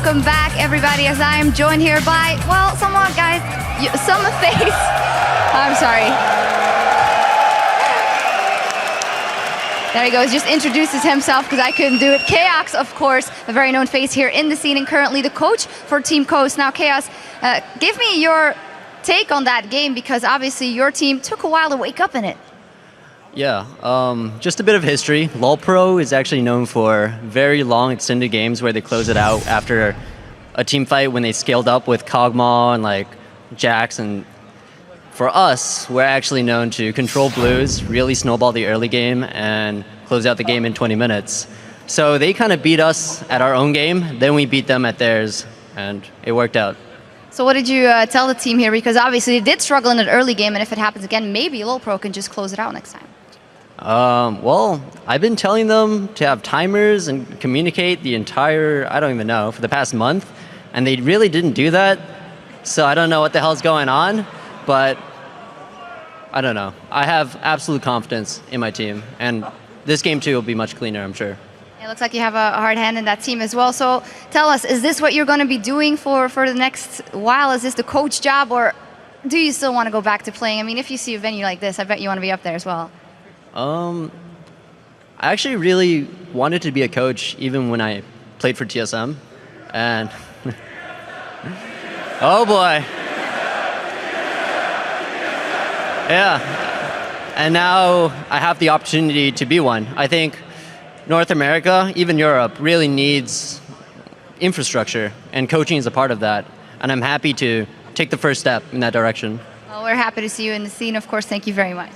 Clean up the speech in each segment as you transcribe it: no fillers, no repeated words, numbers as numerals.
welcome back, everybody, as I am joined here by, well, someone, guys, some face. I'm sorry. There he goes, just introduces himself because I couldn't do it. Chaos, of course, a very known face here in the scene and currently the coach for Team Coast. Now, Chaos, give me your take on that game because obviously your team took a while to wake up in it. Yeah, just a bit of history. LoL Pro is actually known for very long extended games where they close it out after a team fight when they scaled up with Kog'Maw and like Jax. And for us, we're actually known to control blues, really snowball the early game, and close out the game in 20 minutes. So they kind of beat us at our own game, then we beat them at theirs, and it worked out. So what did you tell the team here? Because obviously they did struggle in an early game, and if it happens again, maybe LoL Pro can just close it out next time. Well, I've been telling them to have timers and communicate the entire, I don't even know, for the past month, and they really didn't do that. So I don't know what the hell's going on, but I don't know. I have absolute confidence in my team, and this game too will be much cleaner, I'm sure. It looks like you have a hard hand in that team as well. So tell us, is this what you're going to be doing for the next while? Is this the coach job, or do you still want to go back to playing? I mean, if you see a venue like this, I bet you want to be up there as well. I actually really wanted to be a coach even when I played for TSM, and oh boy. Yeah, and now I have the opportunity to be one. I think North America, even Europe, really needs infrastructure, and coaching is a part of that, and I'm happy to take the first step in that direction. Well, we're happy to see you in the scene, of course. Thank you very much.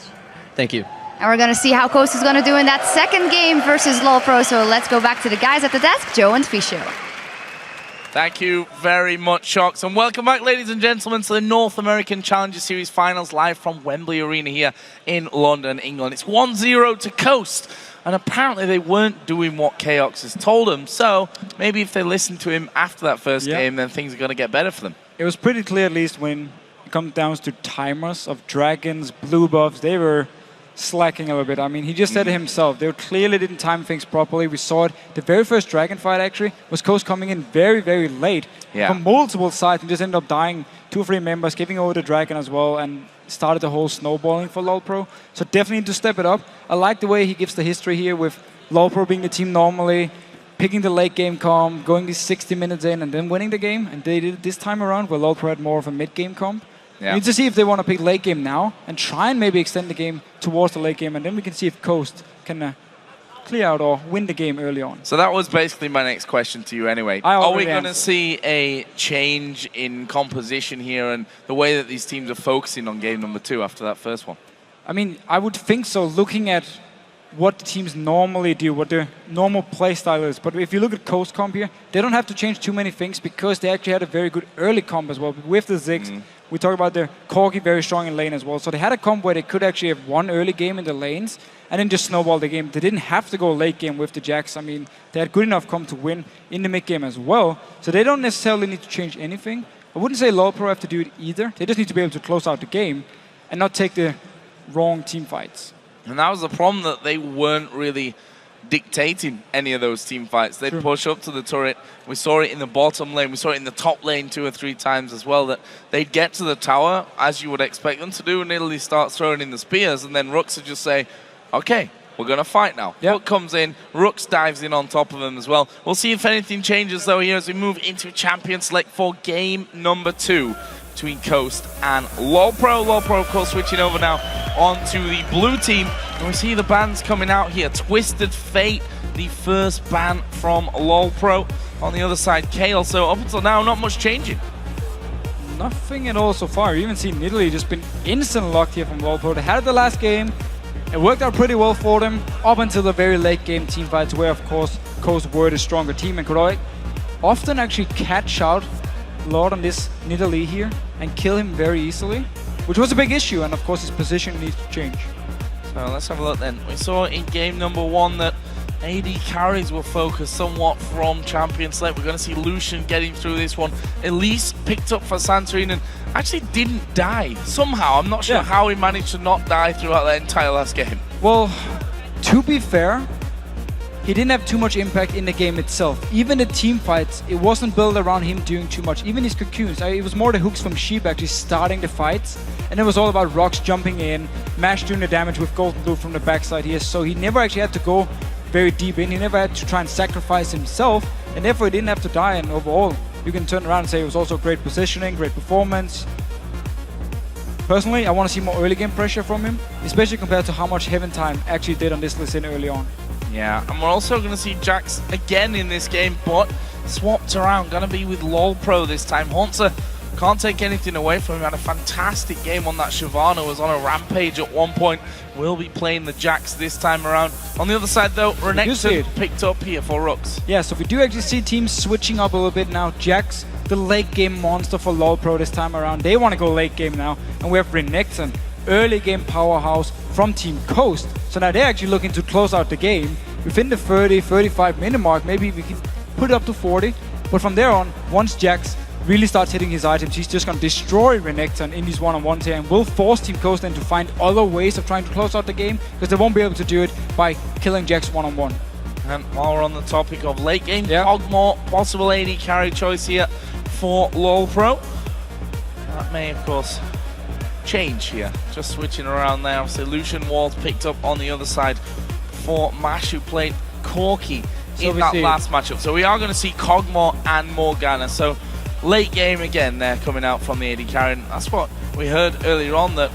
Thank you. And we're going to see how Coast is going to do in that second game versus LoL Pro. So let's go back to the guys at the desk, Joe and Fisho. Thank you very much, Shocks. And welcome back, ladies and gentlemen, to the North American Challenger Series Finals live from Wembley Arena here in London, England. It's 1-0 to Coast. And apparently they weren't doing what Chaos has told them. So maybe if they listen to him after that first game, then things are going to get better for them. It was pretty clear, at least, when it comes down to timers of dragons, blue buffs, they were slacking a little bit. I mean, he just said it himself. They clearly didn't time things properly. We saw it. The very first dragon fight, actually, was Coast coming in very, very late from multiple sides and just ended up dying 2 or 3 members, giving over the dragon as well, and started the whole snowballing for LoL Pro. So definitely need to step it up. I like the way he gives the history here with LoL Pro being the team normally, picking the late game comp, going these 60 minutes in, and then winning the game. And they did it this time around, where LoL Pro had more of a mid-game comp. We need to see if they want to pick late game now and try and maybe extend the game towards the late game, and then we can see if Coast can clear out or win the game early on. So that was basically my next question to you anyway. Are we going to see a change in composition here and the way that these teams are focusing on game number 2 after that first one? I mean, I would think so, looking at what the teams normally do, what their normal play style is. But if you look at Coast comp here, they don't have to change too many things because they actually had a very good early comp as well. With the Ziggs, we talk about their Corgi very strong in lane as well. So they had a comp where they could actually have one early game in the lanes and then just snowball the game. They didn't have to go late game with the Jax. I mean, they had good enough comp to win in the mid game as well. So they don't necessarily need to change anything. I wouldn't say LoL Pro have to do it either. They just need to be able to close out the game and not take the wrong team fights. And that was the problem, that they weren't really dictating any of those team fights. They'd push up to the turret. We saw it in the bottom lane. We saw it in the top lane 2 or 3 times as well, that they'd get to the tower, as you would expect them to do, and Italy start throwing in the spears, and then Rux would just say, okay, we're going to fight now. Hook comes in, Rux dives in on top of them as well. We'll see if anything changes, though, here as we move into Champion Select for game number 2 between Coast and LoL Pro. LoL Pro, of course, switching over now onto the blue team. And we see the bans coming out here. Twisted Fate, the first ban from LoL Pro. On the other side, Kale. So up until now, not much changing. Nothing at all so far. You even seen Italy just been instant locked here from LoL Pro. They had it the last game. It worked out pretty well for them up until the very late game team fights, where, of course, Coast were the stronger team and could often actually catch out Lord on this Nidalee here and kill him very easily, which was a big issue, and of course his position needs to change. So let's have a look then. We saw in game number 1 that AD carries were focused somewhat from Champion Select. We're going to see Lucian getting through this one. Elise picked up for Santorini and actually didn't die. Somehow, I'm not sure how he managed to not die throughout that entire last game. Well, to be fair, he didn't have too much impact in the game itself. Even the team fights, it wasn't built around him doing too much. Even his cocoons, it was more the hooks from Sheep actually starting the fights. And it was all about Rocks jumping in, Mash doing the damage with Golden Blue from the backside here. So he never actually had to go very deep in. He never had to try and sacrifice himself. And therefore he didn't have to die. And overall, you can turn around and say it was also great positioning, great performance. Personally, I want to see more early game pressure from him, especially compared to how much Heaven Time actually did on this Lee early on. Yeah, and we're also going to see Jax again in this game, but swapped around. Going to be with LOL Pro this time. Haunter can't take anything away from him. Had a fantastic game on that Shyvana. Was on a rampage at one point. Will be playing the Jax this time around. On the other side, though, Renekton picked up here for Rux. Yeah, so we do actually see teams switching up a little bit now. Jax, the late game monster for LOL Pro this time around. They want to go late game now. And we have Renekton, early game powerhouse from Team Coast. So now they're actually looking to close out the game within the 30-35 minute mark. Maybe we can put it up to 40. But from there on, once Jax really starts hitting his items, he's just going to destroy Renekton in these one-on-ones here and will force Team Coast then to find other ways of trying to close out the game, because they won't be able to do it by killing Jax one-on-one. And while we're on the topic of late game, Ogmore, possible AD carry choice here for LOL Pro. That may, of course, change here. Just switching around there. Obviously, Lucian Wall's picked up on the other side for Mash, who played Corki in that last matchup. So we are going to see Cogmore and Morgana. So late game again there coming out from the AD carry. And that's what we heard earlier on, that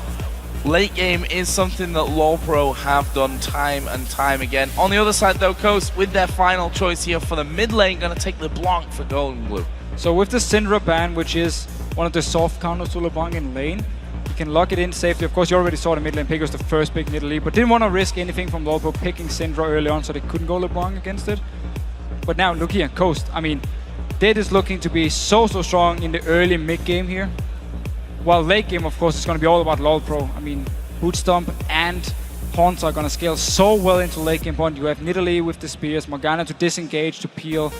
late game is something that LOL Pro have done time and time again. On the other side though, Coast with their final choice here for the mid lane, going to take LeBlanc for Golden Blue. So with the Syndra ban, which is one of the soft counters to LeBlanc in lane, you can lock it in safely. Of course, you already saw the mid lane pick was the first pick in Italy, but didn't want to risk anything from LOL Pro picking Syndra early on, so they couldn't go LeBlanc against it. But now look here, Coast. I mean, they're just looking to be so strong in the early mid game here. While late game, of course, is going to be all about LOL Pro. I mean, Bootstomp and Haunts are going to scale so well into late game point. You have Nidalee with the spears, Morgana to disengage, to peel.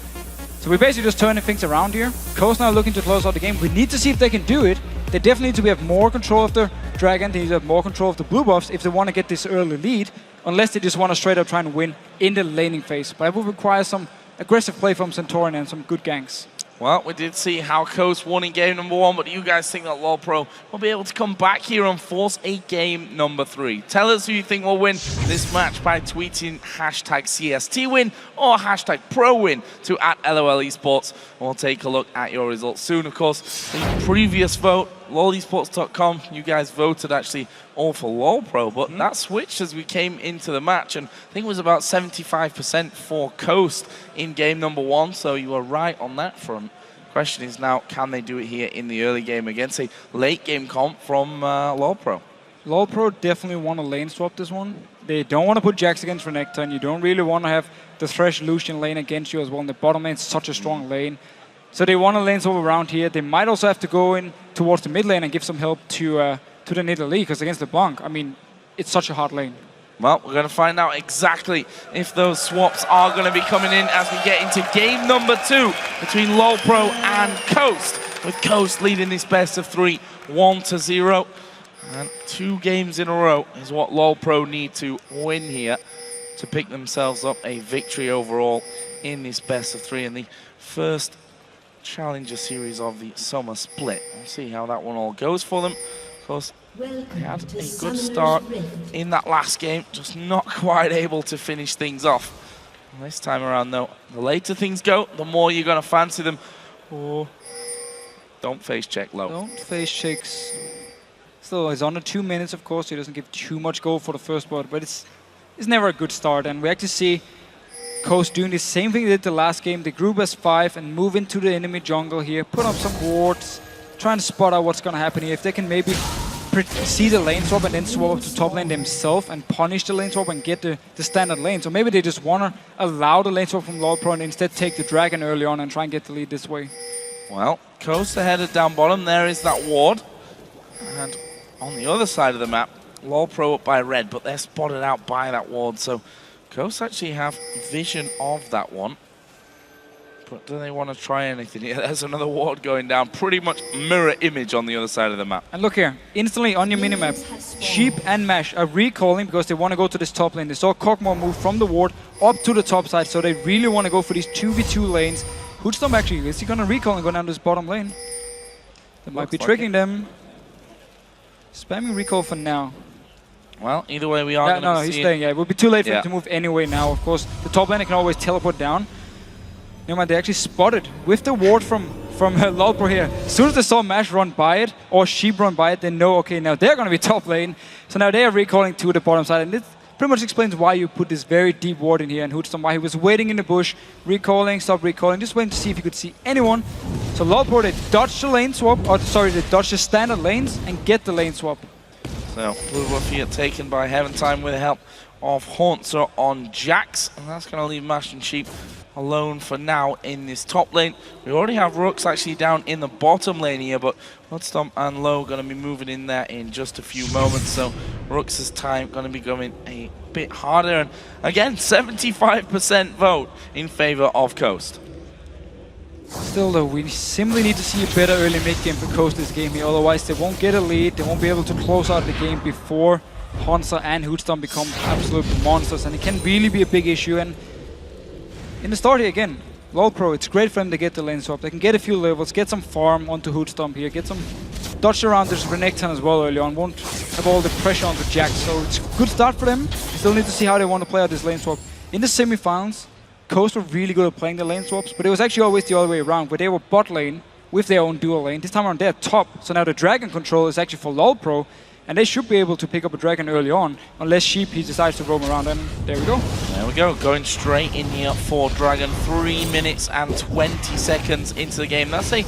So we're basically just turning things around here. Coast now looking to close out the game. We need to see if they can do it. They definitely need to have more control of the Dragon. They need to have more control of the blue buffs if they want to get this early lead. Unless they just want to straight up try and win in the laning phase. But it will require some aggressive play from Centaurion and some good ganks. Well, we did see how Coast won in game number 1, but do you guys think that LOL Pro will be able to come back here and force a game number 3? Tell us who you think will win this match by tweeting hashtag CSTWin or hashtag ProWin to @LOL Esports. We'll take a look at your results soon. Of course, the previous vote, lolesports.com, you guys voted actually all for LOL Pro, but that switched as we came into the match, and I think it was about 75% for Coast in game number 1, so you were right on that front. Question is now, can they do it here in the early game against a late game comp from LOL Pro? LOL Pro definitely want to lane swap this one. They don't want to put Jax against Renekton. You don't really want to have the Thresh Lucian lane against you as well. And the bottom lane is such a strong lane. So they want to lane swap around here. They might also have to go in towards the mid lane and give some help to the Nidalee, because against LeBlanc, I mean, it's such a hard lane. Well, we're going to find out exactly if those swaps are going to be coming in as we get into game number 2 between LOL Pro and Coast, with Coast leading this best of 3, 1-0. And 2 games in a row is what LOL Pro need to win here to pick themselves up a victory overall in this best of 3 in the first Challenger Series of the summer split. We'll see how that one all goes for them. Of course, they had a good start in that last game, just not quite able to finish things off. This time around, though, the later things go, the more you're going to fancy them. Oh, don't face check low. Don't face checks. Still, he's under 2 minutes, of course. He doesn't give too much goal for the first blood, but it's never a good start. And we actually see Coast doing the same thing they did the last game. They group as 5 and move into the enemy jungle here, put up some wards, try and spot out what's going to happen here. If they can maybe see the lane swap and then swap up to top lane themselves and punish the lane swap and get the standard lane. So maybe they just want to allow the lane swap from LOL Pro and instead take the Dragon early on and try and get the lead this way. Well, Coast are headed down bottom. There is that ward. And on the other side of the map, LOL Pro up by red, but they're spotted out by that ward. So Coast actually have vision of that one. But do they want to try anything here? There's another ward going down. Pretty much mirror image on the other side of the map. And look here, instantly on your minimap, Sheep and Mash are recalling because they want to go to this top lane. They saw Kog'Maw move from the ward up to the top side, so they really want to go for these 2v2 lanes. Hoodstorm actually, is he going to recall and go down to this bottom lane? That might be tricking them. Spamming recall for now. Well, either way we are going to No, he's staying. Yeah, it would be too late for him to move anyway now. Of course, the top laner can always teleport down. Never mind, they actually spotted with the ward from Lolpro here. As soon as they saw Mash run by it or Sheep run by it, they know, okay, now they're going to be top lane. So now they are recalling to the bottom side. And this pretty much explains why you put this very deep ward in here. And Hoodstorm, why he was waiting in the bush, recalling, stop recalling, just waiting to see if he could see anyone. So Lolpro, they dodged the lane swap, or sorry, they dodged the standard lanes and get the lane swap. So, Blue Buff here taken by Heaventime with the help of Haunter on Jax. And that's going to leave Mash and Sheep alone for now in this top lane. We already have Rooks actually down in the bottom lane here, but Hoodstorm and Low going to be moving in there in just a few moments. So, Rooks' time going to be going a bit harder. And again, 75% vote in favor of Coast. Still though, we simply need to see a better early mid game for Coast this game here, otherwise they won't get a lead, they won't be able to close out the game before Hansa and Hoodstorm become absolute monsters, and it can really be a big issue. And in the start here again, Lolpro, it's great for them to get the lane swap, they can get a few levels, get some farm onto Hoodstorm here, get some dodge around this Renekton as well early on, won't have all the pressure onto Jax, so it's a good start for them. Still need to see how they want to play out this lane swap. In the semifinals, Coast were really good at playing the lane swaps, but it was actually always the other way around, where they were bot lane with their own dual lane. This time around, they're top, so now the dragon control is actually for Lolpro, and they should be able to pick up a dragon early on, unless Sheep he decides to roam around, and there we go. There we go, going straight in here for Dragon. 3 minutes and 20 seconds into the game. That's a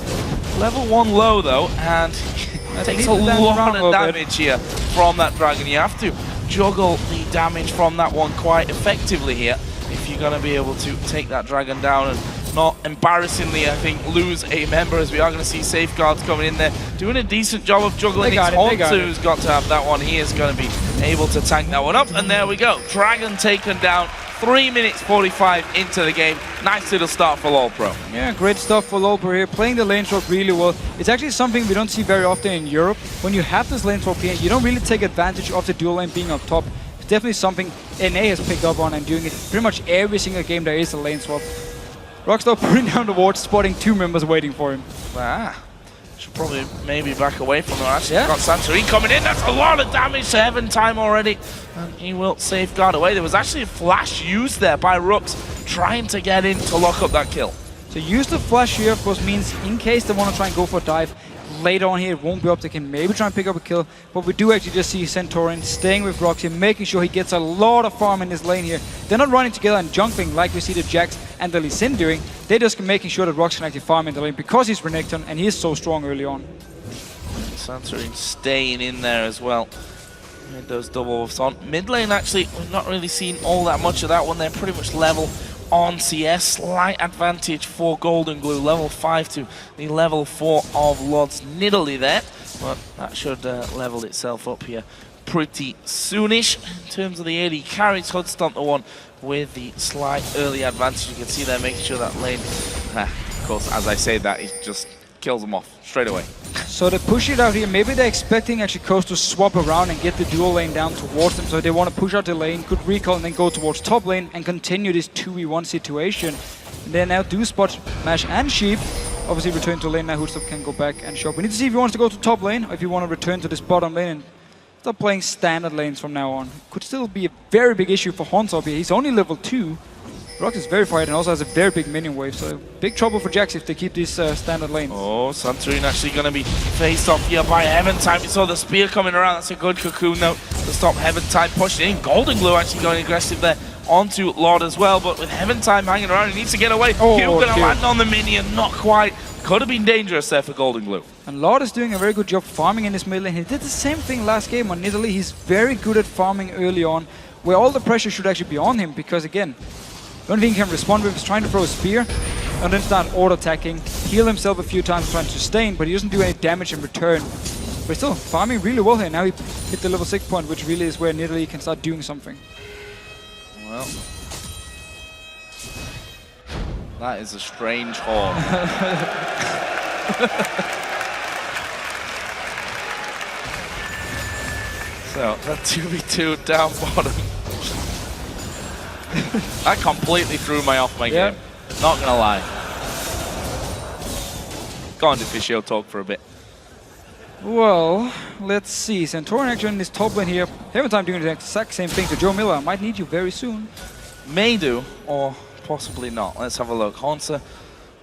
level 1 low though, and it takes a lot of damage here from that Dragon. You have to juggle the damage from that one quite effectively here if you're going to be able to take that Dragon down and not embarrassingly, I think, lose a member, as we are going to see Safeguards coming in there, doing a decent job of juggling. It's Haunter who's got to have that one. He is going to be able to tank that one up, and there we go. Dragon taken down, 3 minutes 45 into the game. Nice little start for Lolpro. Yeah, great stuff for Lolpro here, playing the lane swap really well. It's actually something we don't see very often in Europe. When you have this lane swap here, you don't really take advantage of the dual lane being up top. It's definitely something NA has picked up on and doing it pretty much every single game there is a lane swap. Rockstar putting down the ward, spotting 2 members waiting for him. Should probably maybe back away from them. Actually, got Santorin coming in. That's a lot of damage to Heaventime already. And he will safeguard away. There was actually a flash used there by Rooks, trying to get in to lock up that kill. So use the flash here, of course, means in case they want to try and go for a dive, later on here it won't be up. They can maybe try and pick up a kill, but we do actually just see Santorin staying with Roxy, making sure he gets a lot of farm in his lane here. They're not running together and jumping like we see the Jax and the Lee Sin doing. They're just making sure that Rox can actually farm in the lane because he's Renekton and he is so strong early on. Santorin staying in there as well. Made those double buffs on. Mid lane, actually, we've not really seen all that much of that one. They're pretty much level on CS. Slight advantage for Golden Glue. Level 5 to the level 4 of Lord's Nidalee there. But that should level itself up here pretty soonish. In terms of the AD carries, Hoodstorm the one with the slight early advantage. You can see they're making sure that lane, of course, as I say that, it just kills them off straight away. So they push it out here. Maybe they're expecting actually Coast to swap around and get the dual lane down towards them. So they want to push out the lane, could recall and then go towards top lane and continue this 2v1 situation. And they now do spot Mash and Sheep. Obviously return to lane now. Hoodstorm can go back and shop. We need to see if he wants to go to top lane or if he want to return to this bottom lane and start playing standard lanes from now on. Could still be a very big issue for Hansa here. He's only level 2. Rox is very fired and also has a very big minion wave, so big trouble for Jax if they keep these standard lanes. Oh, Santorin actually going to be faced off here by Heaventime. We saw the spear coming around. That's a good cocoon note to stop Heaventime pushing in. Golden Glue actually going aggressive there onto Lord as well, but with Heaventime hanging around, he needs to get away. Oh, He'll going to land on the minion, not quite. Could have been dangerous there for Golden Glue. And Lord is doing a very good job farming in this mid lane. He did the same thing last game on Nidalee. He's very good at farming early on, where all the pressure should actually be on him, because again, the only thing he can respond with is trying to throw a spear and then start auto-attacking, heal himself a few times trying to sustain, but he doesn't do any damage in return. But still, farming really well here. Now he hit the level 6 point, which really is where Nidalee can start doing something. Well, That is a strange horn. So, that 2v2 down bottom. That completely threw me off my game. Not gonna lie. Go on, Deficio, talk for a bit. Well, let's see. Santorin actually in this top lane here. Time doing the exact same thing to Joe Miller. Might need you very soon. May do, or possibly not. Let's have a look. Hansa,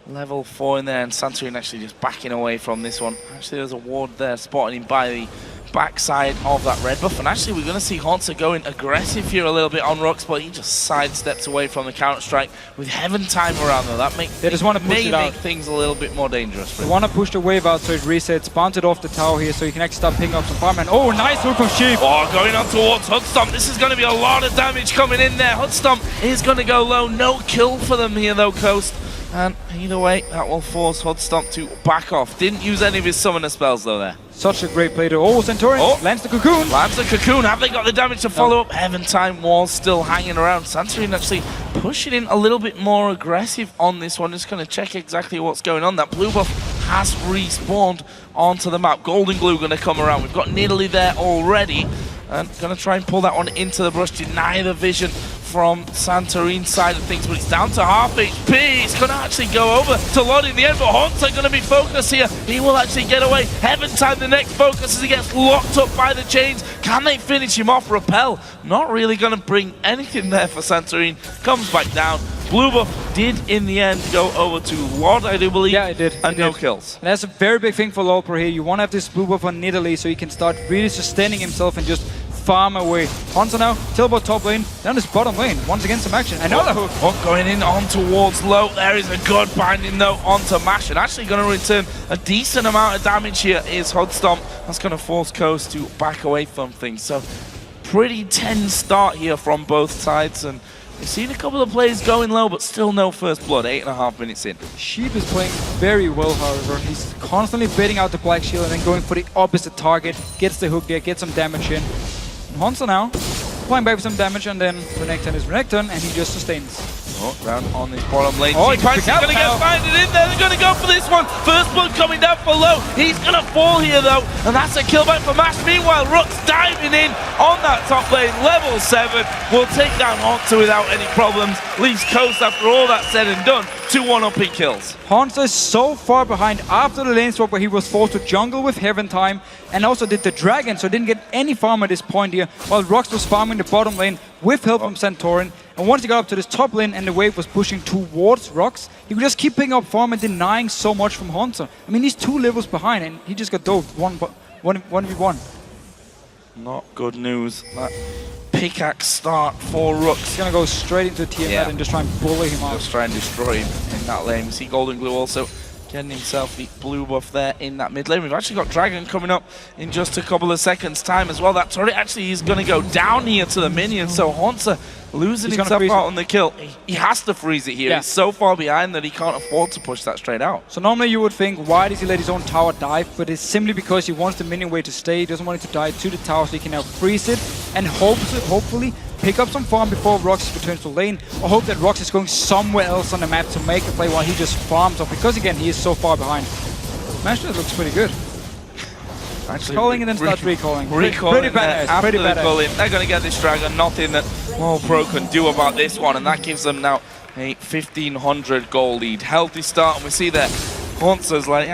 level 4 in there, and Santorin actually just backing away from this one. Actually, there's a ward there spotting him by the backside of that red buff, and actually we're going to see Hansa going aggressive here a little bit on Rux, but he just sidesteps away from the counter strike with Heaven Time around though. That they just want to push it out. Make things a little bit more dangerous. They want to push the wave out so it resets, bounce it off the tower here so you can actually start picking up some farm. And oh, nice hook from Sheep. Oh, going on towards Hudstomp. This is going to be a lot of damage coming in there. Hudstomp is going to go low. No kill for them here though, Coast. And either way, that will force Hudstomp to back off. Didn't use any of his summoner spells though there. Such a great play to Santorin lands the cocoon. Lands the cocoon. Have they got the damage to follow up? Heaven Time was still hanging around. Santorin actually pushing in a little bit more aggressive on this one. Just going to check exactly what's going on. That blue buff has respawned onto the map. Golden Glue going to come around. We've got Nidalee there already. And going to try and pull that one into the brush. Deny the vision from Santorin's side of things, but it's down to half HP. It's going to actually go over to Lod in the end, but Hansa going to be focused here. He will actually get away. Heaven Time, the next focus as he gets locked up by the chains. Can they finish him off? Repel, not really going to bring anything there for Santorin. Comes back down. Blue buff did in the end go over to Lod, I do believe. Yeah, it did. And no kills. And that's a very big thing for Lolpro here. You want to have this blue buff on Nidalee so he can start really sustaining himself and just farm away. Hansa now, teleport top lane, down this bottom lane. Once again, some action. Another hook. Hook going in on towards low. There is a good binding though onto Mash. And actually going to return a decent amount of damage here is Hudstomp. That's going to force Coast to back away from things. So pretty tense start here from both sides. And we've seen a couple of players going low, but still no first blood. 8.5 minutes in. Sheep is playing very well, however. He's constantly baiting out the Black Shield and then going for the opposite target. Gets the hook there, gets some damage in. Hansa now, applying back with some damage, and then Renekton is Renekton, and he just sustains. Oh, down on this bottom lane. Oh, he's going to get binded in there. They're going to go for this one. First blood coming down for low. He's going to fall here, though, and that's a kill back for Mash. Meanwhile, Rux diving in on that top lane. Level 7 will take down Hansa without any problems. Leaves Coast, after all that's said and done, 2-1 up in kills. Hansa is so far behind after the lane swap where he was forced to jungle with Heaven Time and also did the Dragon, so didn't get any farm at this point here, while Rux was farming the bottom lane with help from Santorin. And once he got up to this top lane and the wave was pushing towards Rux, he could just keep picking up farm and denying so much from Hansa. I mean, he's 2 levels behind and he just got dove 1v1. Not good news. That pickaxe start for Rux. He's going to go straight into Tiamat and just try and bully him out. Just try and destroy him in that lane. We see Golden Glue also getting himself the blue buff there in that mid lane. We've actually got Dragon coming up in just a couple of seconds time as well. That turret actually is going to go down here to the minions, so Hansa losing himself out on the kill. He has to freeze it here. He's so far behind that he can't afford to push that straight out. So normally you would think, why does he let his own tower die? But it's simply because he wants the minion wave to stay. He doesn't want it to die to the tower, so he can now freeze it and hopefully pick up some farm before Rux returns to lane, or hope that Rux is going somewhere else on the map to make a play while he just farms up, because again, he is so far behind. Mashnet looks pretty good. Actually, calling and then starts recalling. Pretty badass. Pretty badass. They're going to get this Dragon. Nothing that Pro can do about this one, and that gives them now a 1,500 gold lead. Healthy start, and we see that Hansa's like,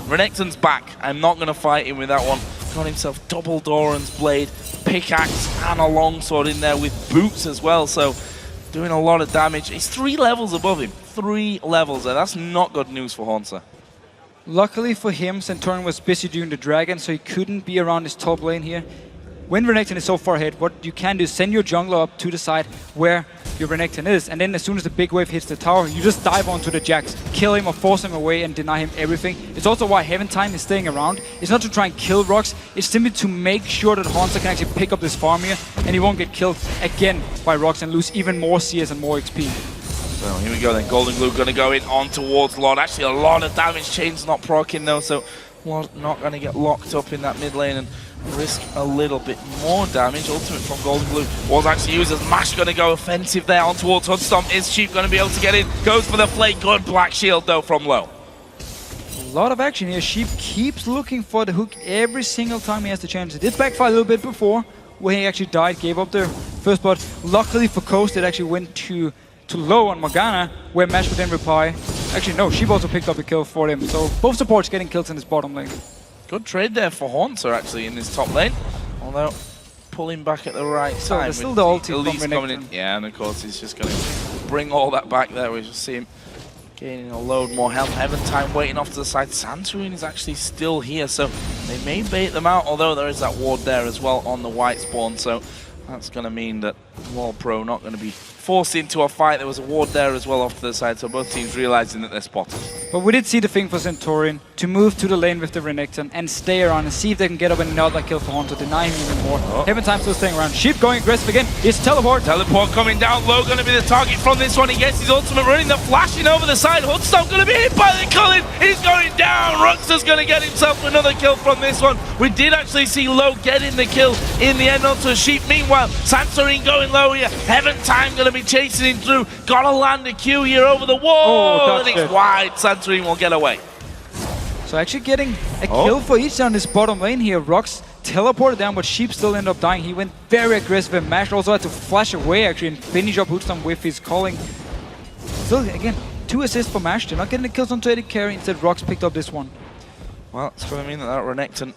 Renekton's back. I'm not going to fight him with that one. Got himself double Doran's blade, pickaxe, and a longsword in there with boots as well. So doing a lot of damage. He's 3 levels above him. 3 levels, and that's not good news for Hansa. Luckily for him, Santorin was busy doing the Dragon, so he couldn't be around his top lane here. When Renekton is so far ahead, what you can do is send your jungler up to the side where your Renekton is, and then as soon as the big wave hits the tower, you just dive onto the Jax, kill him or force him away and deny him everything. It's also why Heaven Time is staying around. It's not to try and kill Rux, it's simply to make sure that Hansa can actually pick up this farm here, and he won't get killed again by Rux and lose even more CS and more XP. So here we go then, Golden Glue going to go in on towards Lord. Actually a lot of damage, Chain's not proccing though, so Lord not going to get locked up in that mid lane and risk a little bit more damage. Ultimate from Golden Blue was actually used as Mash going to go offensive there on towards Hoodstomp. Is Sheep going to be able to get in? Goes for the flake. Good Black Shield though from Low. A lot of action here. Sheep keeps looking for the hook every single time he has the chance. It did backfire a little bit before, where he actually died, gave up the first blood. Luckily for Coast, it actually went to Low on Morgana, where Mash would then reply. Actually, no, Sheep also picked up a kill for him. So both supports getting kills in this bottom lane. Good trade there for Haunter actually in this top lane. Although pulling back at the right time. There's still the ulti Elise from coming in. Yeah, and of course he's just going to bring all that back there. We just see him gaining a load more health. Eventime waiting off to the side. Santorin is actually still here, so they may bait them out, although there is that ward there as well on the white spawn. So that's going to mean that Wall Pro not going to be forced into a fight. There was a ward there as well off to the side, so both teams realizing that they're spotted. But we did see the thing for Centurion to move to the lane with the Renekton and stay around and see if they can get up another kill for Haunter, deny him even more. Eventime still staying around. Sheep going aggressive again. It's teleport. Teleport coming down low, going to be the target from this one. He gets his ultimate running, the flashing over the side. Hoodstomp going to be hit by the Cullen. He's going down. Ruxa's going to get himself another kill from this one. We did actually see Low getting the kill in the end onto a Sheep. Meanwhile, Santorin going low here. Eventime going to be chasing him through. Got to land a Q here over the wall. And it's wide. Santorin will get away. So actually getting a kill for each on this bottom lane here. Rux teleported down, but Sheep still ended up dying. He went very aggressive, and Mash also had to flash away actually and finish up Hoodstomp with his calling. Still, again, 2 assists for Mash. They're not getting the kills onto AD carry. Instead, Rux picked up this one. Well, it's going to mean that Renekton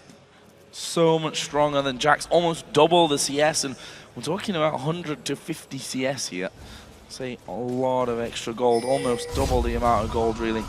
so much stronger than Jax, almost double the CS, and we're talking about 100 to 50 CS here. Say a lot of extra gold, almost double the amount of gold really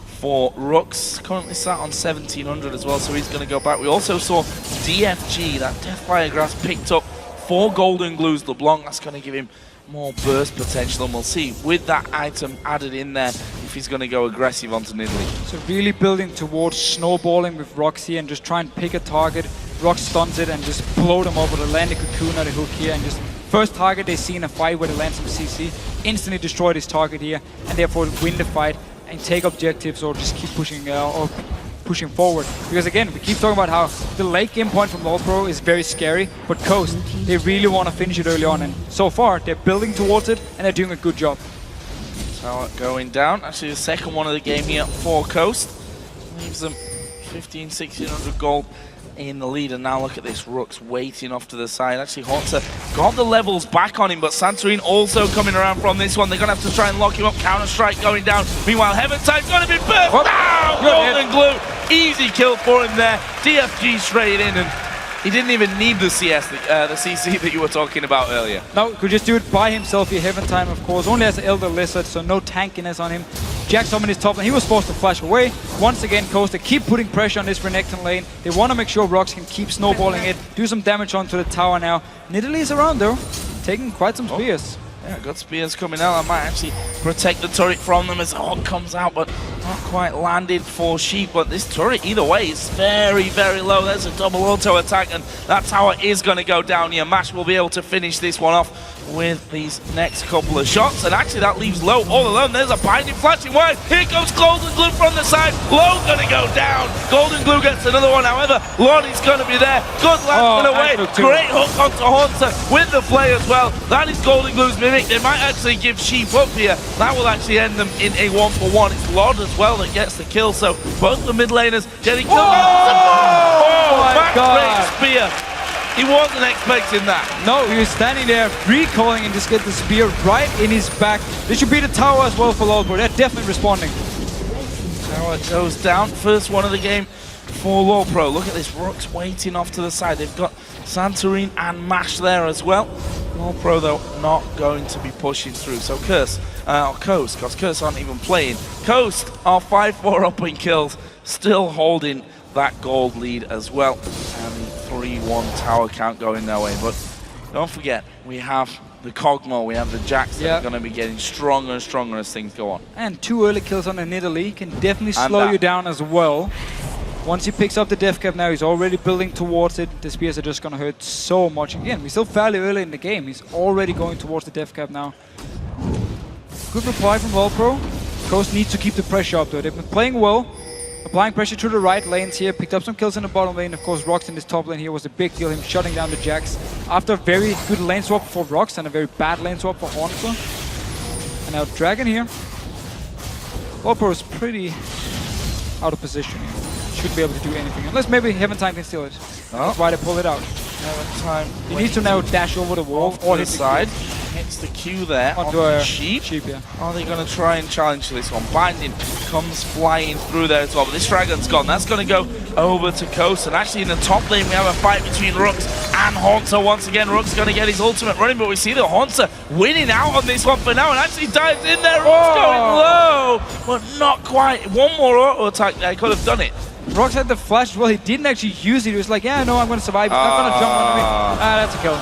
for Rux. Currently sat on 1700 as well, so he's going to go back. We also saw DFG, that Deathfire Grass, picked up 4 Golden Glues LeBlanc. That's going to give him more burst potential, and we'll see with that item added in there if he's going to go aggressive onto Nidalee. So really building towards snowballing with Roxy and just try and pick a target. Rux stuns it and just blow them over the landing cocoon or the hook here, and just first target they see in a fight where they land some CC, instantly destroy this target here, and therefore win the fight and take objectives or just keep pushing pushing forward. Because again, we keep talking about how the late game point from LoL Pro is very scary, but Coast, they really want to finish it early on, and so far they're building towards it and they're doing a good job. Tower going down, actually the second one of the game here for Coast. Leaves them 1600 gold in the lead, and now look at this, Rux waiting off to the side. Actually, Haunter got the levels back on him, but Santorin also coming around from this one. They're going to have to try and lock him up. Counter-strike going down. Meanwhile, Eventime's going to be burst down! Golden Glue, easy kill for him there. DFG straight in, and he didn't even need the CS, the CC that you were talking about earlier. No, could just do it by himself here. Eventime, of course, only has Elder Lizard, so no tankiness on him. Jax on his top lane, he was forced to flash away. Once again, Coast, they keep putting pressure on this Renekton lane. They want to make sure Rux can keep snowballing it, do some damage onto the tower now. Nidalee is around though, taking quite some spears. Yeah, got spears coming out. I might actually protect the turret from them as Hawk comes out, but not quite landed for Sheep. But this turret, either way, is very, very low. There's a double auto attack, and that tower is going to go down here. Mash will be able to finish this one off with these next couple of shots, and actually that leaves Low all alone. There's a binding flashing wide. Here comes Golden Glue from the side. Low going to go down. Golden Glue gets another one. However, Lonnie's going to be there. Good land away. Great hook onto Haunter with the play as well. That is Golden Glue's mimic. They might actually give Sheep up here. That will actually end them in a 1-for-1. It's Lord as well that gets the kill, so both the mid laners getting killed. Back spear. He wasn't expecting that. No, he was standing there, recalling, and just get the spear right in his back. This should be the tower as well for LoL Pro. They're definitely responding. Tower goes down. First one of the game for LoL Pro. Look at this, Rux waiting off to the side. They've got Santorin and Mash there as well. LoL Pro, though, not going to be pushing through. So Coast, because Curse aren't even playing. Coast are 5-4 up in kills, still holding that gold lead as well. And the 3-1 tower count going their way. But don't forget, we have the Kog'Maw, we have the Jax that are going to be getting stronger and stronger as things go on. And 2 early kills on the Nidalee can definitely slow you down as well. Once he picks up the death cap now, he's already building towards it. The spears are just going to hurt so much. Again, we're still fairly early in the game. He's already going towards the death cap now. Good reply from LoL Pro. Coast needs to keep the pressure up though. They've been playing well. Applying pressure to the right lanes here, picked up some kills in the bottom lane. Of course, Rox in this top lane here was a big deal, him shutting down the Jax. After a very good lane swap for Rox and a very bad lane swap for Haunter. And now Dragon here. Lopro is pretty out of position here. Shouldn't be able to do anything, unless maybe Heaven Time can steal it. That's why they pull it out. Heaven Time. He needs to now dash over the wall or hit the side. Hits the Q there onto on a the sheep. Yeah. Are they going to try and challenge this one? Binding comes flying through there as well, but this Dragon's gone. That's going to go over to Coast. And actually in the top lane, we have a fight between Rux and Haunter once again. Rux going to get his ultimate running, but we see the Haunter winning out on this one for now and actually dives in there. Rux going low, but not quite. One more auto attack there, could have done it. Rox had the flash as well. He didn't actually use it. He was like, yeah, no, I'm going to survive. He's not going to jump onto me. That's a kill.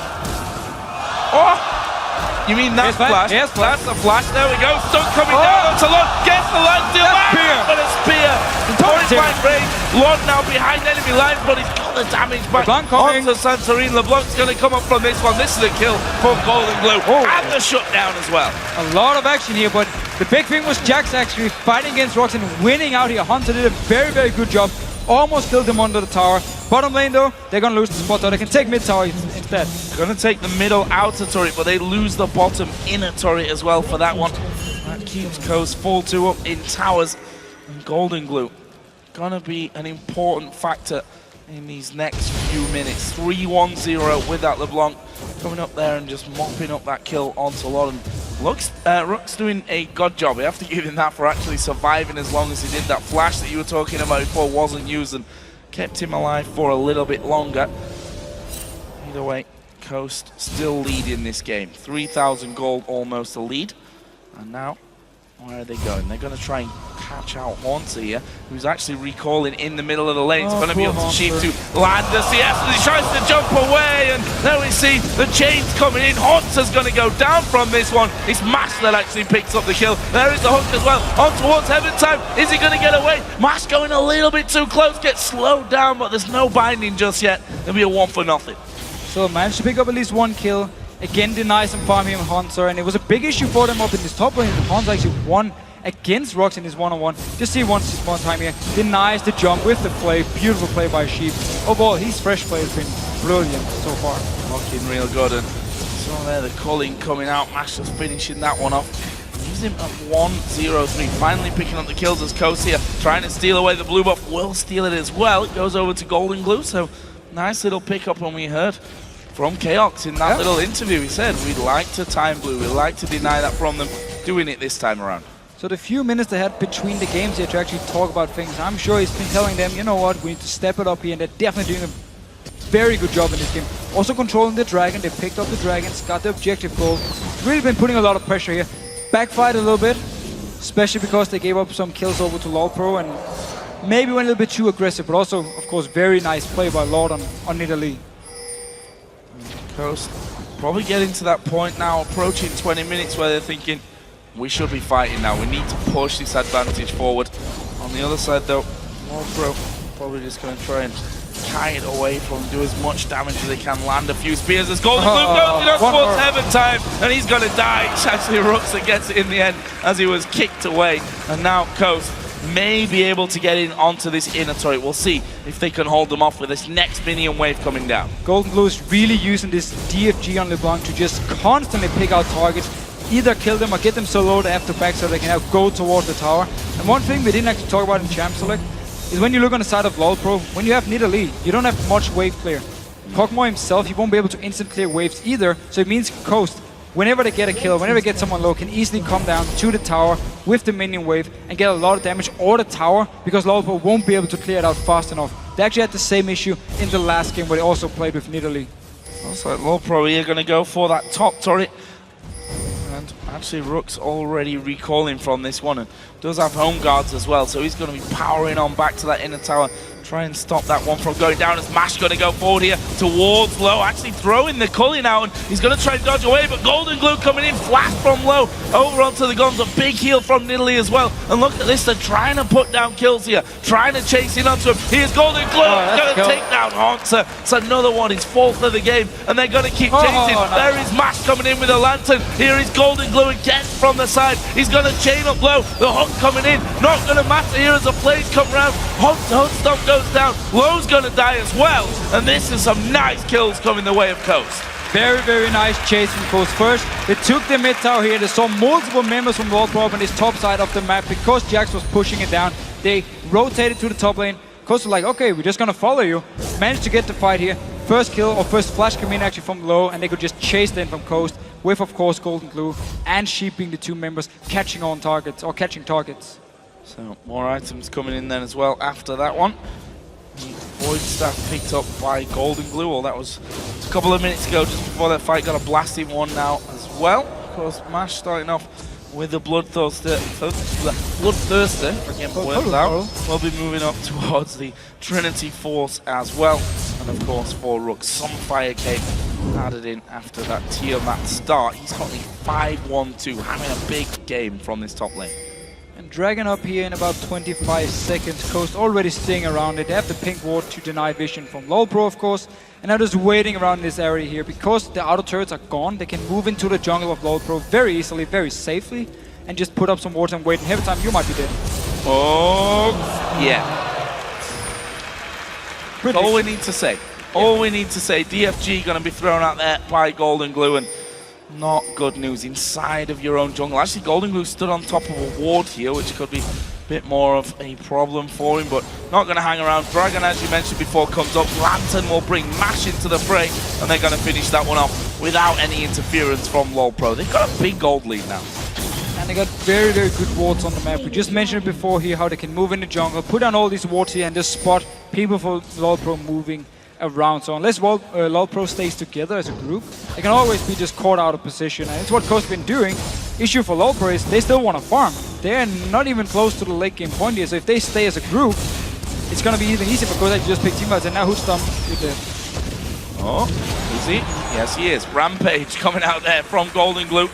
Oh! You mean that flash? Yes, That's the flash. There we go. Stun coming down onto Lord. Gets the line still back. But a spear. Point blank range. Lord now behind enemy lines, but he's got the damage back. Onto Santorin. LeBlanc's going to come up from this one. This is a kill for Golden Glue. And the shutdown as well. A lot of action here, but the big thing was Jax actually fighting against Rox and winning out here. Hunter did a very, very good job. Almost killed him under the tower. Bottom lane though, they're going to lose the spot though. They can take mid tower instead. They're going to take the middle outer turret, but they lose the bottom inner turret as well for that one. That keeps Coast 4-2 up in towers. And Golden Glue going to be an important factor in these next few minutes. 3-1-0 with that LeBlanc coming up there and just mopping up that kill onto Lauren. Rook's doing a god job. We have to give him that for actually surviving as long as he did. That flash that you were talking about before wasn't used and kept him alive for a little bit longer. Either way, Coast still leading this game. 3,000 gold, almost a lead. And now, where are they going? They're going to try and catch out Haunter here, who's actually recalling in the middle of the lane. It's going to be up to Sheep to land the CS, and he tries to jump away, and there we see the chains coming in. Haunter's going to go down from this one. It's Mash that actually picks up the kill. There is the hook as well, on towards Heaven Time. Is he going to get away? Mash going a little bit too close, gets slowed down, but there's no binding just yet. There'll be a 1-for-0. So managed to pick up at least one kill. Again, denies some farm here Haunter, and it was a big issue for them up in this top lane. Haunter actually won against Rox in his one-on-one. Just see one time here. Denies the jump with the play. Beautiful play by Sheep. Overall, his fresh play has been brilliant so far. Looking real good. And so there, the culling coming out. Mash just finishing that one off. Leaves him at 1-0-3. Finally picking up the kills as Coast here. Trying to steal away the blue buff. Will steal it as well. It goes over to Golden Glue. So nice little pickup when we heard from Chaos in that little interview. He said, we'd like to time blue. We'd like to deny that from them. Doing it this time around. So the few minutes they had between the games here to actually talk about things, I'm sure he's been telling them, you know what, we need to step it up here, and they're definitely doing a very good job in this game. Also controlling the Dragon, they picked up the Dragons, got the objective goal. Really been putting a lot of pressure here. Backfired a little bit, especially because they gave up some kills over to LoLPro and maybe went a little bit too aggressive, but also, of course, very nice play by Lord on Nidalee. Coast probably getting to that point now, approaching 20 minutes where they're thinking, we should be fighting now. We need to push this advantage forward. On the other side, though, LoLPro probably just going to try and carry it away from, do as much damage as they can, land a few spears as Golden Glue goes in towards Heaven Time, and he's going to die. It's actually Rux that gets it in the end as he was kicked away. And now Coast may be able to get in onto this inner turret. We'll see if they can hold them off with this next minion wave coming down. Golden Glue is really using this DFG on LeBlanc to just constantly pick out targets, either kill them or get them so low they have to back so they can now go towards the tower. And one thing we didn't actually talk about in Champ Select is when you look on the side of LoLPro, when you have Nidalee, you don't have much wave clear. Kog'Maw himself, he won't be able to instant clear waves either, so it means Coast, whenever they get a kill, whenever they get someone low, can easily come down to the tower with the minion wave and get a lot of damage, or the tower, because LoLPro won't be able to clear it out fast enough. They actually had the same issue in the last game where they also played with Nidalee. Looks like LoLPro here going to go for that top turret. And actually Rook's already recalling from this one and does have home guards as well, so he's going to be powering on back to that inner tower, try and stop that one from going down, as Mash going to go forward here towards Low, actually throwing the Culling out, and he's going to try and dodge away, but Golden Glue coming in flat from Low, over onto the guns, a big heal from Nidalee as well, and look at this, they're trying to put down kills here, trying to chase in onto him. Here's Golden Glue, going to take down Haunter. It's another one, his fourth of the game, and they're going to keep chasing. There is Mash coming in with a lantern. Here is Golden Glue again from the side. He's going to chain up Low. The hook coming in, not going to matter here as the plays come around. Hunt Stomp goes down. Low's going to die as well, and this is some nice kills coming the way of Coast. Very, very nice chase from Coast. First, they took the mid tower here. They saw multiple members from Lolpro on his top side of the map because Jax was pushing it down. They rotated to the top lane. Coast was like, okay, we're just going to follow you. Managed to get the fight here. First kill, or first flash came in actually from Low, and they could just chase them from Coast with, of course, Golden Glue and Sheep being the two members catching on targets, or catching targets. So, more items coming in then as well after that one. The Void Staff picked up by Golden Glue. Well, that was a couple of minutes ago, just before that fight. Got a blasting one now as well. Of course, Mash starting off with the Bloodthirster. Again, worked out. We'll be moving up towards the Trinity Force as well. And of course, for Rook, some Fire Cape added in after that Tiamat start. He's currently 5-1-2, having a big game from this top lane. And Dragon up here in about 25 seconds. Coast already staying around it. They have the pink ward to deny vision from Lolpro, of course. And now just waiting around this area here. Because the outer turrets are gone, they can move into the jungle of Lolpro very easily, very safely. And just put up some wards and wait. And every time you might be dead. Oh, yeah. All we need to say. All we need to say. DFG going to be thrown out there by Golden Glue. And not good news inside of your own jungle. Actually, Golden Glue stood on top of a ward here, which could be a bit more of a problem for him, but not going to hang around. Dragon, as you mentioned before, comes up. Lantern will bring Mash into the fray, and they're going to finish that one off without any interference from Lolpro. They've got a big gold lead now. And they got very, very good wards on the map. We just mentioned it before here, how they can move in the jungle, put down all these wards here, and just spot people for Lolpro moving around. So unless Lolpro stays together as a group, they can always be just caught out of position. And it's what Coast been doing. Issue for Lolpro is they still want to farm. They're not even close to the late game point here. So if they stay as a group, it's going to be even easier for Coast to just pick teammates. And now who's done with it? Oh, is he? Yes, he is. Rampage coming out there from Golden Glue.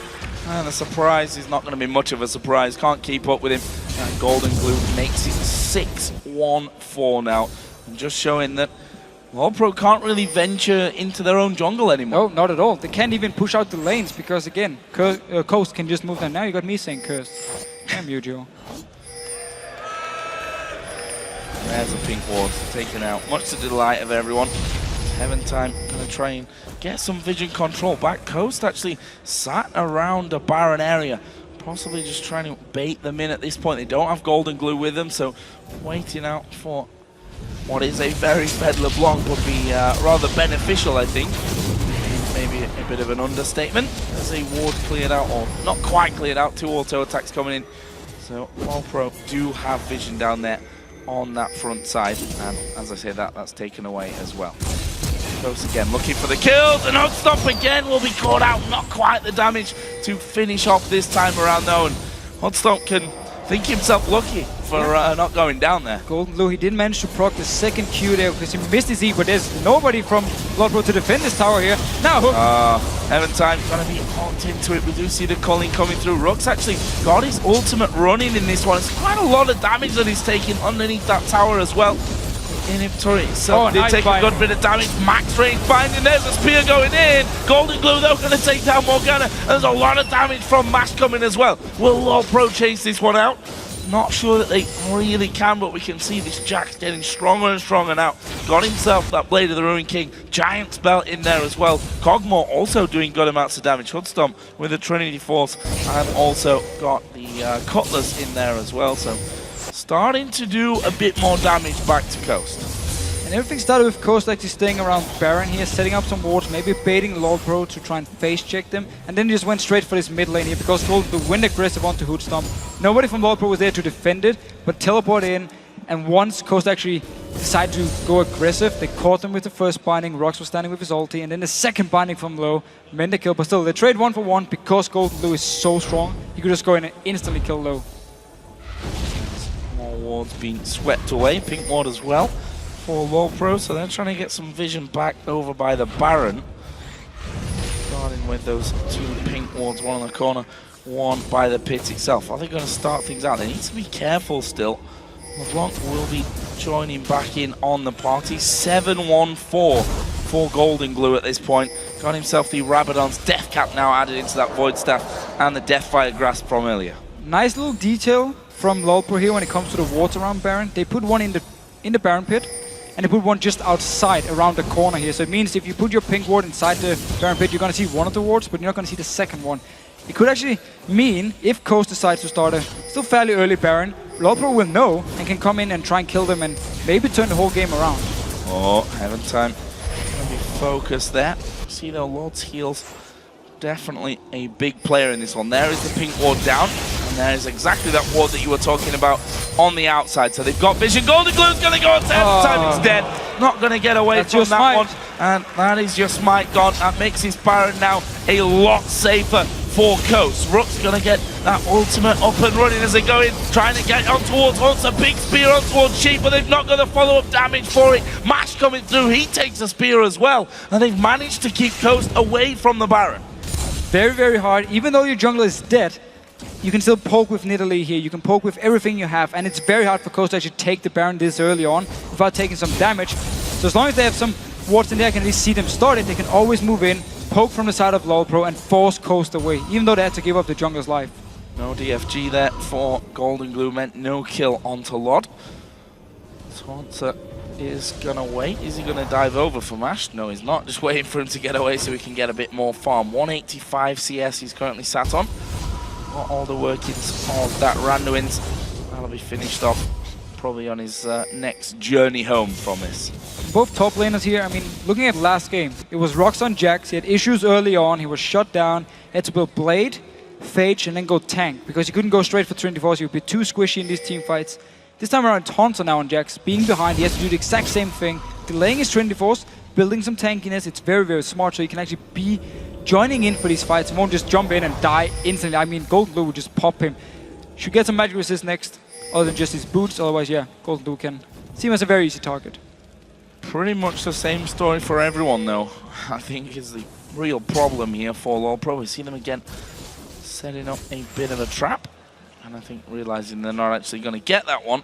And the surprise is not going to be much of a surprise. Can't keep up with him. And Golden Glue makes it 6-1-4 now. And just showing that Lolpro can't really venture into their own jungle anymore. No, not at all. They can't even push out the lanes because, again, Coast can just move them. Now you got me saying Cursed. Damn you, Joe. There's a pink ward taken out. Much to the delight of everyone. Heaven Time going to try and get some vision control back. Coast actually sat around a barren area, possibly just trying to bait them in at this point. They don't have Golden Glue with them, so waiting out for what is a very fed LeBlanc would be rather beneficial, I think. Maybe a bit of an understatement. As a ward cleared out, or not quite cleared out, 2 auto attacks coming in. So Lolpro do have vision down there on that front side, and as I say, that's taken away as well. Coast again looking for the kills, and Hugstomp again will be caught out. Not quite the damage to finish off this time around though, and Hugstomp can think himself lucky for not going down there. Golden Glue, he didn't manage to proc the second Q there because he missed his E, but there's nobody from Lolpro to defend this tower here. Now Hook. Heaven Time going to be hooked into it. We do see the calling coming through. Rook's actually got his ultimate running in this one. It's quite a lot of damage that he's taking underneath that tower as well. Inhibitor itself did take a good bit of damage. Max range binding, there's a spear going in. Golden Glue though going to take down Morgana. There's a lot of damage from Mash coming as well. Will Lolpro chase this one out? Not sure that they really can, but we can see this Jax getting stronger and stronger now. Got himself that Blade of the Ruin King. Giant's Belt in there as well. Cogmore also doing good amounts of damage. Hugstomp with the Trinity Force, and also got the Cutlass in there as well. So starting to do a bit more damage back to Coast. And everything started with Coast actually staying around Baron here, setting up some wards, maybe baiting Lolpro to try and face check them, and then just went straight for this mid lane here because Golden Glue went aggressive onto Hugstomp. Nobody from Lolpro was there to defend it, but teleport in, and once Coast actually decided to go aggressive, they caught them with the first binding. Rox was standing with his ulti, and then the second binding from Low meant the kill, but still they trade 1-for-1 because Golden Glue is so strong. He could just go in and instantly kill Low. More wards being swept away, pink ward as well. for Lolpro, so they're trying to get some vision back over by the Baron. Starting with those 2 pink wards, one on the corner, one by the pit itself. Are they going to start things out? They need to be careful still. LeBlanc will be joining back in on the party. 7-1-4 for Golden Glue at this point. Got himself the Rabadon's Death Cap now added into that Void Staff and the Deathfire Grasp from earlier. Nice little detail from Lolpro here when it comes to the wards around Baron. They put one in the Baron pit, and they put one just outside around the corner here. So it means if you put your pink ward inside the Baron pit, you're going to see one of the wards, but you're not going to see the second one. It could actually mean, if Coast decides to start a still fairly early Baron, Lolpro will know and can come in and try and kill them and maybe turn the whole game around. Oh, Heaven Time going to be focused there. See though, Lord's Heals, definitely a big player in this one. There is the pink ward down, and there is exactly that ward that you were talking about on the outside. So they've got vision. Golden Glue's going to go on to Heaven Time. It's dead. Not going to get away from that one. And that is your smite gone. That makes his Baron now a lot safer for Coast. Rook's going to get that ultimate up and running as they go in, trying to get on towards once a big spear on towards Sheep, but they've not got the follow-up damage for it. Mash coming through, he takes a spear as well, and they've managed to keep Coast away from the Baron. Very, very hard. Even though your jungler is dead, you can still poke with Nidalee here. You can poke with everything you have, and it's very hard for Coast to actually take the Baron this early on without taking some damage. So as long as they have some wards in there, I can at least see them start it. They can always move in, poke from the side of Lolpro, and force Coast away, even though they had to give up the jungler's life. No DFG there for Golden Glue, meant no kill onto Lod. Taunter is gonna wait. Is he gonna dive over for Mash? No, he's not. Just waiting for him to get away so he can get a bit more farm. 185 CS he's currently sat on. Got all the workings of that Randuin's. That'll be finished off probably on his next journey home from this. Both top laners here, I mean, looking at last game, it was Rocks on Jax. He had issues early on. He was shut down. He had to build Blade, Phage, and then go tank because he couldn't go straight for 24, so he would be too squishy in these team fights. This time around, Taunter now on Jax, being behind, he has to do the exact same thing, delaying his 24s, building some tankiness. It's very, very smart, so he can actually be joining in for these fights. He won't just jump in and die instantly. I mean, Golden Glue would just pop him. Should get some magic resist next, other than just his boots. Otherwise, yeah, Golden Glue can seem as a very easy target. Pretty much the same story for everyone, though. I think is the real problem here for Lolpro. We see them again setting up a bit of a trap. And I think realizing they're not actually going to get that one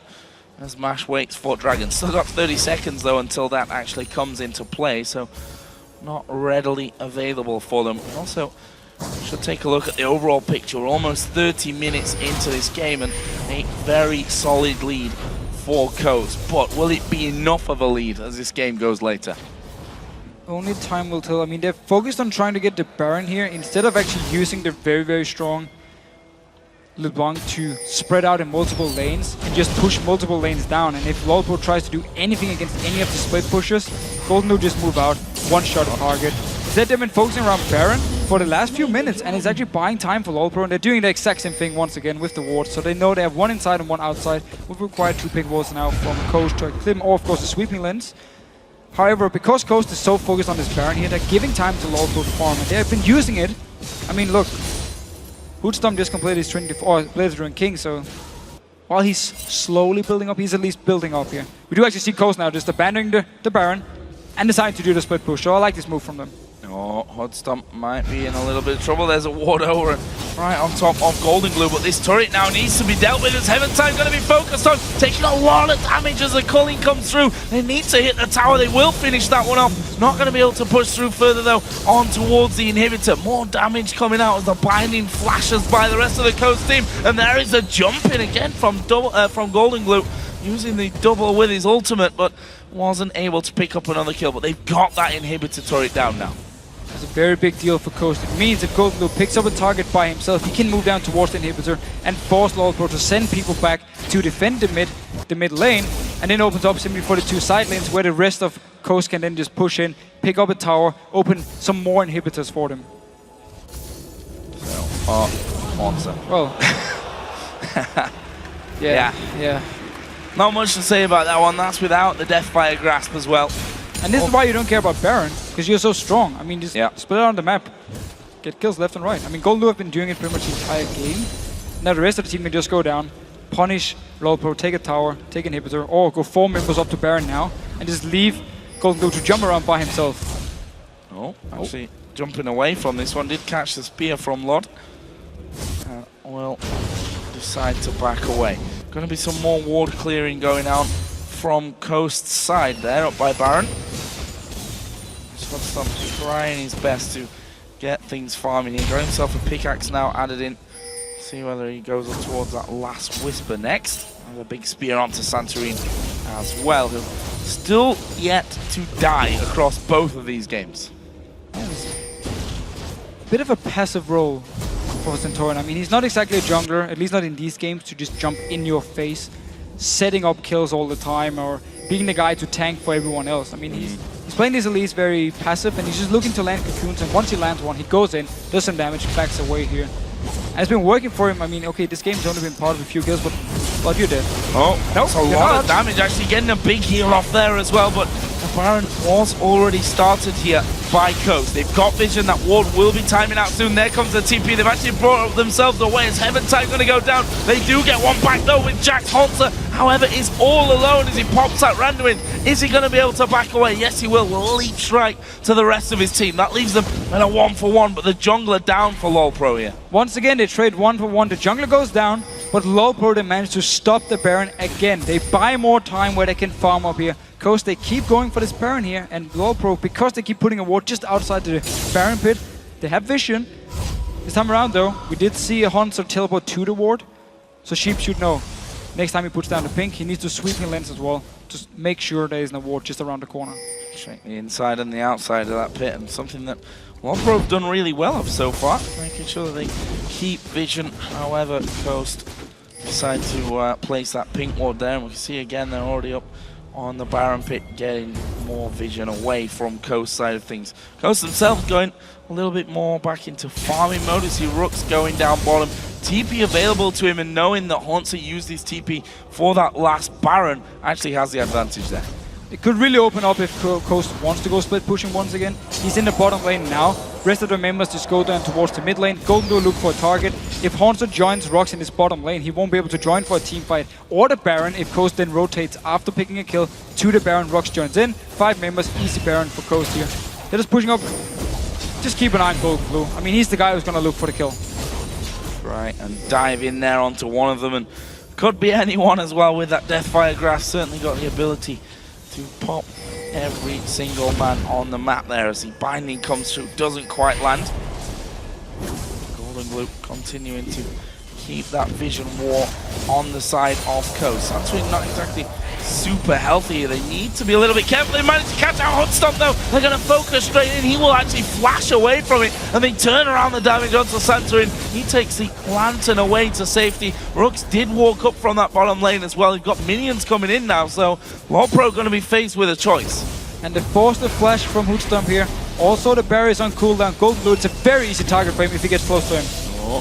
as Mash waits for Dragon. Still got 30 seconds though until that actually comes into play, so not readily available for them. Also, should take a look at the overall picture. We're almost 30 minutes into this game and a very solid lead for Coast. But will it be enough of a lead as this game goes later? Only time will tell. I mean, they're focused on trying to get the Baron here instead of actually using their very, very strong LeBlanc to spread out in multiple lanes and just push multiple lanes down. And if Lolpro tries to do anything against any of the split pushes, Golden will just move out, one-shot target. Instead, they've been focusing around Baron for the last few minutes, and it's actually buying time for Lolpro, and they're doing the exact same thing once again with the wards. So they know they have one inside and one outside. We've required 2 pick wards now from Coast to clear them, or of course the sweeping lens. However, because Coast is so focused on this Baron here, they're giving time to Lolpro to farm, and they have been using it. I mean, look, Hoodstorm just completed his 24 Blazing King, so while he's slowly building up, he's at least building up here. We do actually see Coast now just abandoning the Baron and deciding to do the split push, so I like this move from them. Oh, Hoodstomp might be in a little bit of trouble. There's a ward over right on top of Golden Glue, but this turret now needs to be dealt with as Heaven Time going to be focused on, taking a lot of damage as the culling comes through. They need to hit the tower. They will finish that one off. Not going to be able to push through further though, on towards the inhibitor. More damage coming out as the binding flashes by the rest of the Coast team, and there is a jump in again from Golden Glue, using the double with his ultimate, but wasn't able to pick up another kill. But they've got that inhibitor turret down now. That's a very big deal for Coast. It means if Golden Glue picks up a target by himself, he can move down towards the inhibitor and force Lolpro to send people back to defend the mid lane, and then opens up simply for the 2 side lanes where the rest of Coast can then just push in, pick up a tower, open some more inhibitors for them. So, monster. Well, yeah. Not much to say about that one. That's without the Deathfire Grasp as well. And this is why you don't care about Baron, because you're so strong. I mean, just split out on the map, get kills left and right. I mean, Golden Glue have been doing it pretty much the entire game. Now the rest of the team can just go down, punish Lolpro, take a tower, take inhibitor, or go 4 members up to Baron now. and just leave Golden Blue to jump around by himself. Oh, actually jumping away from this one. Did catch the spear from Lod. Will decide to back away. Going to be some more ward clearing going on from Coast's side there, up by Baron. Just trying his best to get things farming. He got himself a pickaxe now added in. See whether he goes up towards that last Whisper next. And a big spear onto Santorin as well, who still yet to die across both of these games. Bit of a passive role for Santorin. I mean, he's not exactly a jungler, at least not in these games, to just jump in your face, setting up kills all the time, or being the guy to tank for everyone else. I mean, he's playing this Elise very passive, and he's just looking to land cocoons, and once he lands one, he goes in, does some damage, backs away here. And it's been working for him. I mean, okay, this game's only been part of a few kills, but you're dead. Oh, that's a lot of damage, actually getting a big heal off there as well, but the Baron was already started here by Coast. They've got vision, that ward will be timing out soon. There comes the TP, they've actually brought themselves away. Is Heaven Tide going to go down? They do get one back though with Jax. Halter, however, is all alone as he pops that Randuin. Is he going to be able to back away? Yes, he will. Leap strike to the rest of his team. That leaves them in a 1-for-1, but the jungler down for LoLPro here. Once again, they trade 1-for-1. The jungler goes down, but LoLPro, they manage to stop the Baron again. They buy more time where they can farm up here. Coast, they keep going for this Baron here, and LoLPro, because they keep putting a ward just outside the Baron pit, they have vision. This time around though, we did see a Hunter teleport to the ward, so Sheep should know. Next time he puts down the pink, he needs to sweep the lens as well. Just make sure there isn't a ward just around the corner. Check the inside and the outside of that pit, and something that LoLPro have done really well of so far, making sure that they keep vision. However, Coast decide to place that pink ward there, and we can see again they're already up on the Baron pit, getting more vision away from Coast side of things. Coast themselves going a little bit more back into farming mode. You see Rooks going down bottom, TP available to him, and knowing that Haunter used his TP for that last Baron actually has the advantage there. It could really open up if Coast wants to go split pushing once again. He's in the bottom lane now. Rest of the members just go down towards the mid lane. Golden Duo look for a target. If Haunter joins Rox in his bottom lane, he won't be able to join for a team fight or the Baron if Coast then rotates after picking a kill to the Baron. Rox joins in. 5 members, easy Baron for Coast here. They're just pushing up. Just keep an eye on Golden Blue. I mean, he's the guy who's going to look for the kill. Right, and dive in there onto one of them, and could be anyone as well with that Deathfire Grasp. Certainly got the ability to pop every single man on the map there as the binding comes through, doesn't quite land. Golden Blue continuing to keep that vision war on the side of Coast. That's really not exactly super healthy. They need to be a little bit careful. They managed to catch out Hotstomp though. They're going to focus straight in. He will actually flash away from it, and they turn around the damage onto Santorin. He takes the Lantern away to safety. Rooks did walk up from that bottom lane as well. You've got minions coming in now, so LoLPro going to be faced with a choice. And they force the flash from Hotstomp here. Also the barrier is on cooldown. Golden Blue, it's a very easy target for him if he gets close to him. Oh.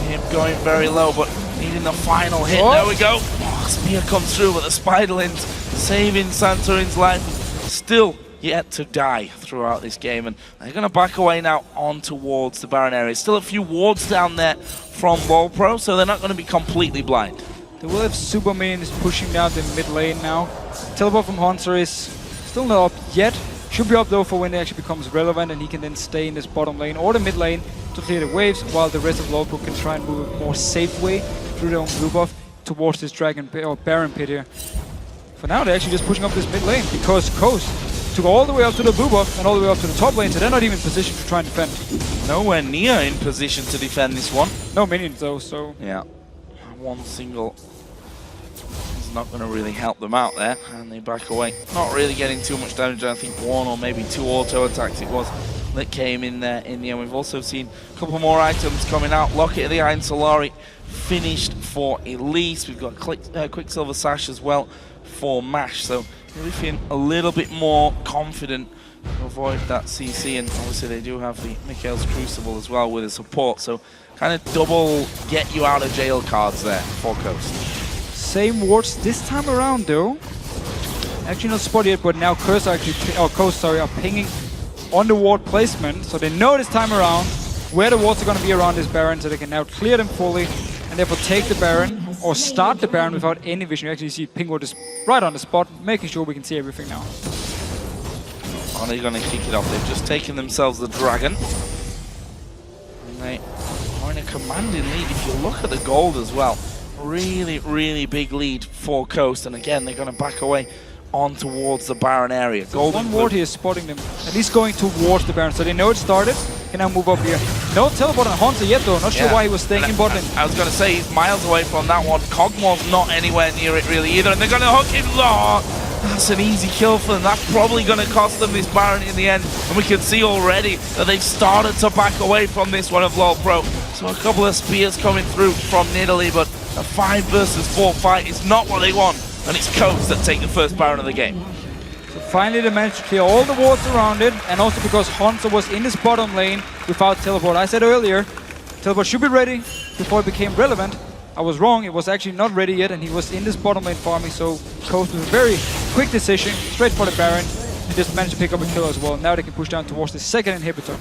Him going very low, but needing the final hit. There we go. Oh, spear comes through, but the Spiderlings saving Santorin's life. Still yet to die throughout this game, and they're going to back away now on towards the Baron area. Still a few wards down there from LoLPro, so they're not going to be completely blind. They will have super minions pushing down the mid lane now. Teleport from Hunter is still not up yet. Should be up though for when it actually becomes relevant, and he can then stay in this bottom lane or the mid lane to clear the waves, while the rest of LoLPro can try and move a more safe way through their own blue buff towards this Dragon pit, or Baron pit here. For now, they're actually just pushing up this mid lane because Coast took all the way up to the blue buff and all the way up to the top lane, so they're not even in position to try and defend. Nowhere near in position to defend this one. No minions though, so... Yeah. One single is not going to really help them out there, and they back away. Not really getting too much damage. I think 1 or maybe 2 auto attacks it was that came in there in the end. We've also seen a couple more items coming out. Locket of the Iron Solari finished for Elise. We've got Quicksilver Sash as well for Mash, so really feeling a little bit more confident to avoid that CC, and obviously they do have the Mikhail's Crucible as well with the support, so kind of double get you out of jail cards there for Coast. Same wards this time around though. Actually not spotted yet, but now Coast are pinging on the ward placement, so they know this time around where the wards are going to be around this Baron, so they can now clear them fully and therefore take the Baron. or start the Baron without any vision. You actually see Pingwood is right on the spot, making sure we can see everything now. Are they going to kick it off? They've just taken themselves the dragon. And they are in a commanding lead. If you look at the gold as well, really, really big lead for Coast. And again, they're going to back away on towards the Baron area. So one ward here is spotting them, at least going towards the Baron. So they know it started, can now move up here. No teleport on Hansa yet though, not sure why he was staying in bot lane. I was going to say, he's miles away from that one. Kog'Maw's not anywhere near it really either, and they're going to hook him. Oh, that's an easy kill for them. That's probably going to cost them this Baron in the end, and we can see already that they've started to back away from this one of LoL Pro. So a couple of spears coming through from Nidalee, but a 5 versus 4 fight is not what they want. And it's Coast that take the first Baron of the game. So finally they managed to clear all the wards around it, and also because Hansa was in his bottom lane without teleport. I said earlier, teleport should be ready before it became relevant. I was wrong, it was actually not ready yet, and he was in this bottom lane farming, so Coast was a very quick decision, straight for the Baron, and just managed to pick up a kill as well. Now they can push down towards the second inhibitor.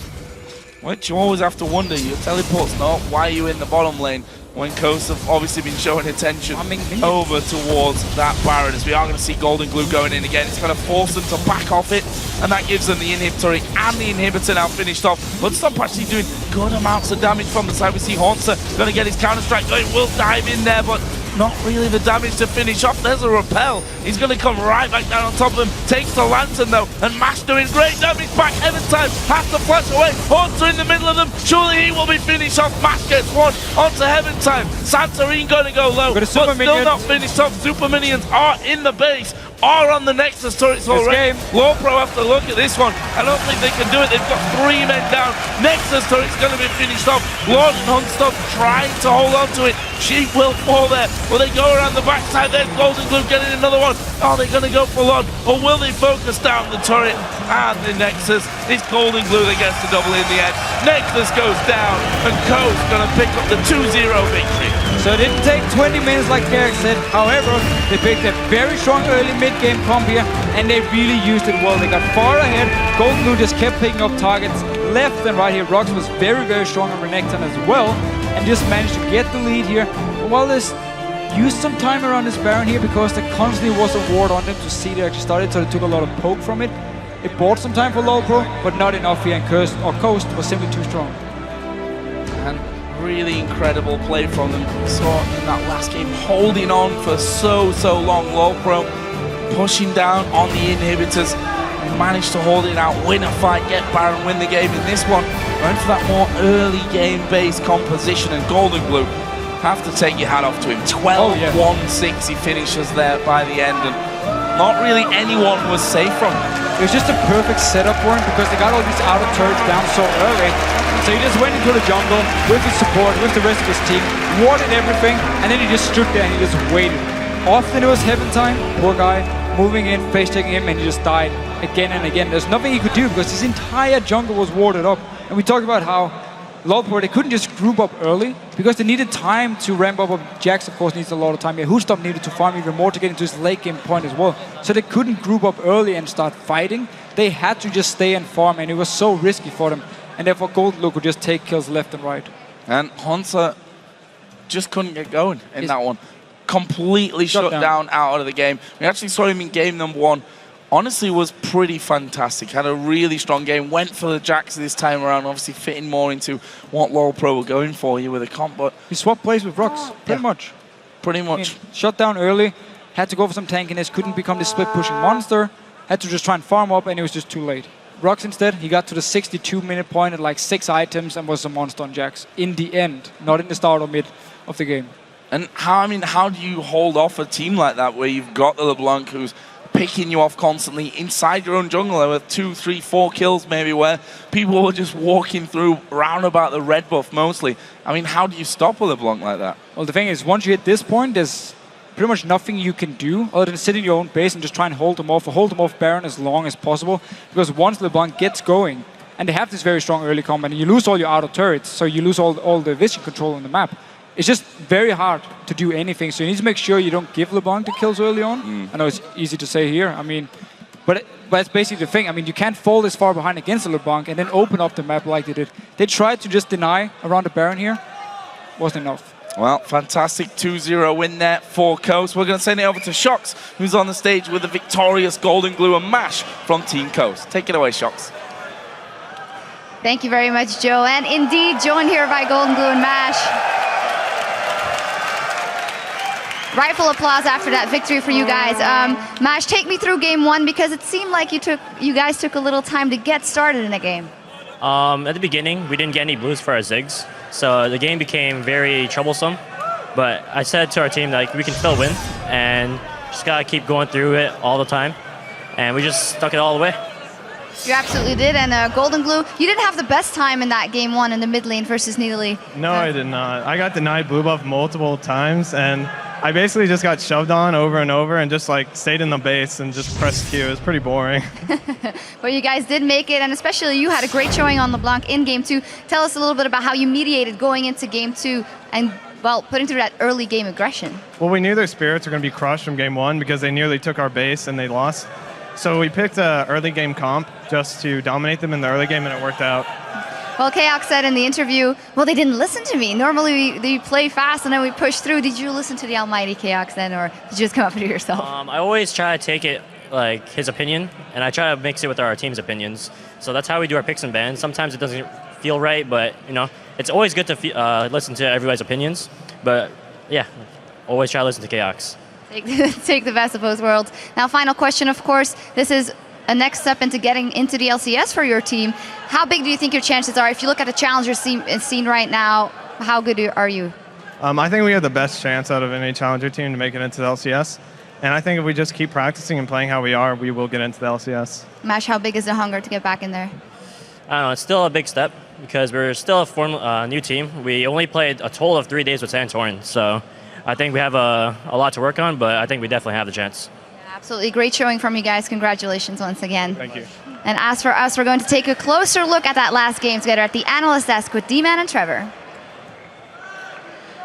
Which you always have to wonder, your teleport's not, why are you in the bottom lane? When Coast have obviously been showing attention over towards that Baron, as we are going to see Golden Glue going in again. It's going to force them to back off it, and that gives them the inhibitor and the inhibitor now finished off. But stop actually doing good amounts of damage from the side. We see Hansa going to get his counter-strike going, will dive in there, but not really the damage to finish off. There's a repel. He's going to come right back down on top of him. Takes the lantern though, and Mash doing great damage back. Heaven Time has to flash away. Hansa in the middle of them. Surely he will be finished off. Mash gets one onto Heaven Time. Santorin going to go low, but still not finished off. Super Minions are in the base, are on the Nexus turrets already. LoL Pro have to look at this one. I don't think they can do it. They've got 3 men down. Nexus turret's going to be finished off. Lord and Hunstock trying to hold on to it. She will fall there. Will they go around the backside? There's Golden Glue getting another one. Are they going to go for Lord, or will they focus down the turret and the Nexus? It's Golden Glue that gets the double in the end. Nexus goes down, and Coast going to pick up the 2-0 victory. So it didn't take 20 minutes like Garrick said. However, they picked a very strong early mid-game comp here, and they really used it well. They got far ahead. Golden Glue just kept picking up targets left and right here. Rox was very, very strong on Renekton as well, and just managed to get the lead here. While this used some time around this Baron here, because there constantly was a ward on them to see they actually started, so they took a lot of poke from it. It bought some time for LoL Pro, but not enough here, and Coast was simply too strong. And really incredible play from them. We saw in that last game, holding on for so long. LoL Pro pushing down on the inhibitors, and managed to hold it out, win a fight, get Baron, win the game. In this one, going for that more early game-based composition, and Golden Glue have to take your hat off to him. 12-1-6 he finishes there by the end, and not really anyone was safe from him. It was just a perfect setup for him, because they got all these outer turrets down so early. So he just went into the jungle with his support, with the rest of his team, warded everything, and then he just stood there and he just waited. Often it was Heaven Time, poor guy, moving in, face-taking him, and he just died again and again. There's nothing he could do because his entire jungle was warded up. And we talked about how LoL Pro, they couldn't just group up early because they needed time to ramp up. Jax, of course, needs a lot of time. Yeah, Hunstock needed to farm even more to get into his late game point as well. So they couldn't group up early and start fighting. They had to just stay and farm, and it was so risky for them. And therefore, Golden Glue could just take kills left and right. And Hansa just couldn't get going in that one. Completely shut down out of the game. We actually saw him in game number 1. Honestly, was pretty fantastic. Had a really strong game. Went for the Jax this time around. Obviously, fitting more into what LoL Pro were going for here with a comp. But he swapped plays with Rox, pretty much. Pretty much. I mean, shut down early. Had to go for some tankiness. Couldn't become the split-pushing monster. Had to just try and farm up, and it was just too late. Rox instead, he got to the 62-minute point at like 6 items and was a monster on Jax. In the end, not in the start or mid of the game. And how do you hold off a team like that where you've got the LeBlanc who's picking you off constantly inside your own jungle with 2, 3, 4 kills maybe, where people were just walking through round about the red buff mostly. I mean, how do you stop a LeBlanc like that? Well, the thing is, once you hit this point, there's pretty much nothing you can do other than sit in your own base and just try and hold them off, or hold them off Baron as long as possible. Because once LeBlanc gets going, and they have this very strong early combat, and you lose all your outer turrets, so you lose all the vision control on the map. It's just very hard to do anything, so you need to make sure you don't give LeBlanc the kills early on. I know it's easy to say here, I mean, but that's basically the thing. I mean, you can't fall this far behind against the LeBlanc and then open up the map like they did. They tried to just deny around the Baron here. Wasn't enough. Well, fantastic 2-0 win there for Coast. We're going to send it over to Shox, who's on the stage with the victorious Golden Glue and Mash from Team Coast. Take it away, Shox. Thank you very much, Joe. And indeed, joined here by Golden Glue and Mash. Rightful applause after that victory for you guys. Mash, take me through game one, because it seemed like you guys took a little time to get started in the game. At the beginning, we didn't get any blues for our zigs, so the game became very troublesome. But I said to our team, like, we can still win, and just gotta keep going through it all the time. And we just stuck it all the way. You absolutely did. And Golden Glue, you didn't have the best time in that game one in the mid lane versus Nidalee. No, I did not. I got denied blue buff multiple times, and I basically just got shoved on over and over and just like stayed in the base and just pressed Q. It was pretty boring. But you guys did make it, and especially you had a great showing on LeBlanc in game two. Tell us a little bit about how you mediated going into game two and, well, putting through that early game aggression. Well, we knew their spirits were going to be crushed from game one because they nearly took our base and they lost. So we picked an early game comp just to dominate them in the early game, and it worked out. Well, Kaok said in the interview, well, they didn't listen to me. Normally they play fast and then we push through. Did you listen to the almighty Kaok then, or did you just come up with it yourself? I always try to take it like his opinion, and I try to mix it with our team's opinions. So that's how we do our picks and bans. Sometimes it doesn't feel right, but you know, it's always good to listen to everybody's opinions. But yeah, always try to listen to Kaok's. Take the best of both worlds. Now, final question, of course. This is a next step into getting into the LCS for your team. How big do you think your chances are? If you look at the challenger scene right now, how good are you? I think we have the best chance out of any challenger team to make it into the LCS. And I think if we just keep practicing and playing how we are, we will get into the LCS. Mash, how big is the hunger to get back in there? I don't know, it's still a big step because we're still a new team. We only played a total of 3 days with Santorin, so I think we have a lot to work on, but I think we definitely have the chance. Absolutely great showing from you guys. Congratulations once again. Thank you. And as for us, we're going to take a closer look at that last game together at the analyst desk with D-Man and Trevor.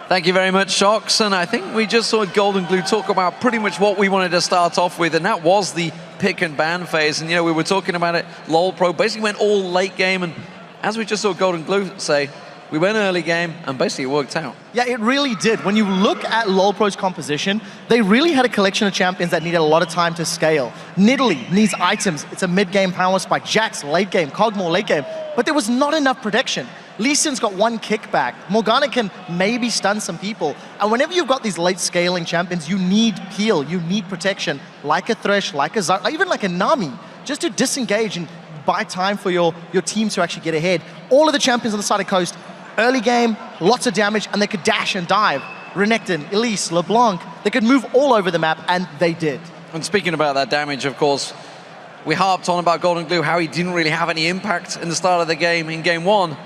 Thank you very much, Shox. And I think we just saw Golden Glue talk about pretty much what we wanted to start off with, and that was the pick and ban phase. And, you know, we were talking about it. LoL Pro basically went all late game, and as we just saw Golden Glue say, we went early game, and basically it worked out. Yeah, it really did. When you look at LoL Pro's composition, they really had a collection of champions that needed a lot of time to scale. Nidalee needs items. It's a mid-game power spike. Jax, late game. Kog'Maw, late game. But there was not enough protection. Lee Sin's got one kickback. Morgana can maybe stun some people. And whenever you've got these late scaling champions, you need peel, you need protection, like a Thresh, like a Zarya, even like a Nami, just to disengage and buy time for your team to actually get ahead. All of the champions on the side of Coast, early game, lots of damage, and they could dash and dive. Renekton, Elise, LeBlanc, they could move all over the map, and they did. And speaking about that damage, of course, we harped on about Golden Glue, how he didn't really have any impact in the start of the game in game one.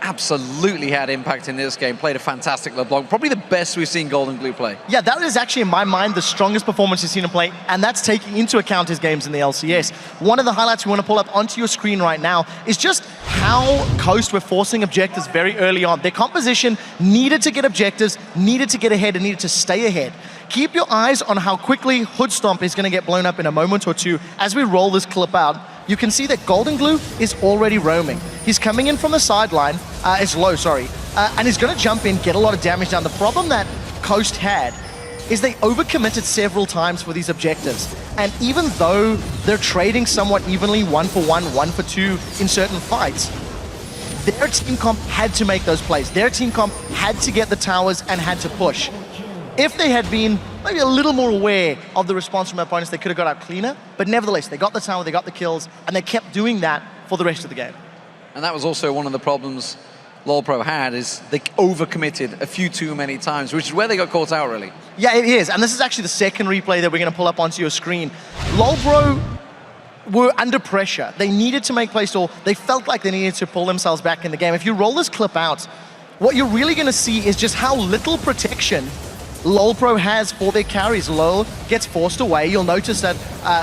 Absolutely had impact in this game, played a fantastic LeBlanc, probably the best we've seen Golden Glue play. Yeah, that is actually, in my mind, the strongest performance you've seen him play, and that's taking into account his games in the LCS. One of the highlights we want to pull up onto your screen right now is just how Coast were forcing objectives very early on. Their composition needed to get objectives, needed to get ahead, and needed to stay ahead. Keep your eyes on how quickly Hood Stomp is going to get blown up in a moment or two as we roll this clip out. You can see that Golden Glue is already roaming. He's coming in from the sideline, it's low, sorry, and he's going to jump in, get a lot of damage down. The problem that Coast had is they overcommitted several times for these objectives. And even though they're trading somewhat evenly, 1-for-1, 1-for-2 in certain fights, their team comp had to make those plays. Their team comp had to get the towers and had to push. If they had been maybe a little more aware of the response from opponents, they could have got out cleaner. But nevertheless, they got the tower, they got the kills, and they kept doing that for the rest of the game. And that was also one of the problems LoL Pro had, is they overcommitted a few too many times, which is where they got caught out, really. Yeah, it is. And this is actually the second replay that we're going to pull up onto your screen. LoL Pro were under pressure. They needed to make plays, or they felt like they needed to pull themselves back in the game. If you roll this clip out, what you're really going to see is just how little protection LoL Pro has for their carries. LoL gets forced away. You'll notice that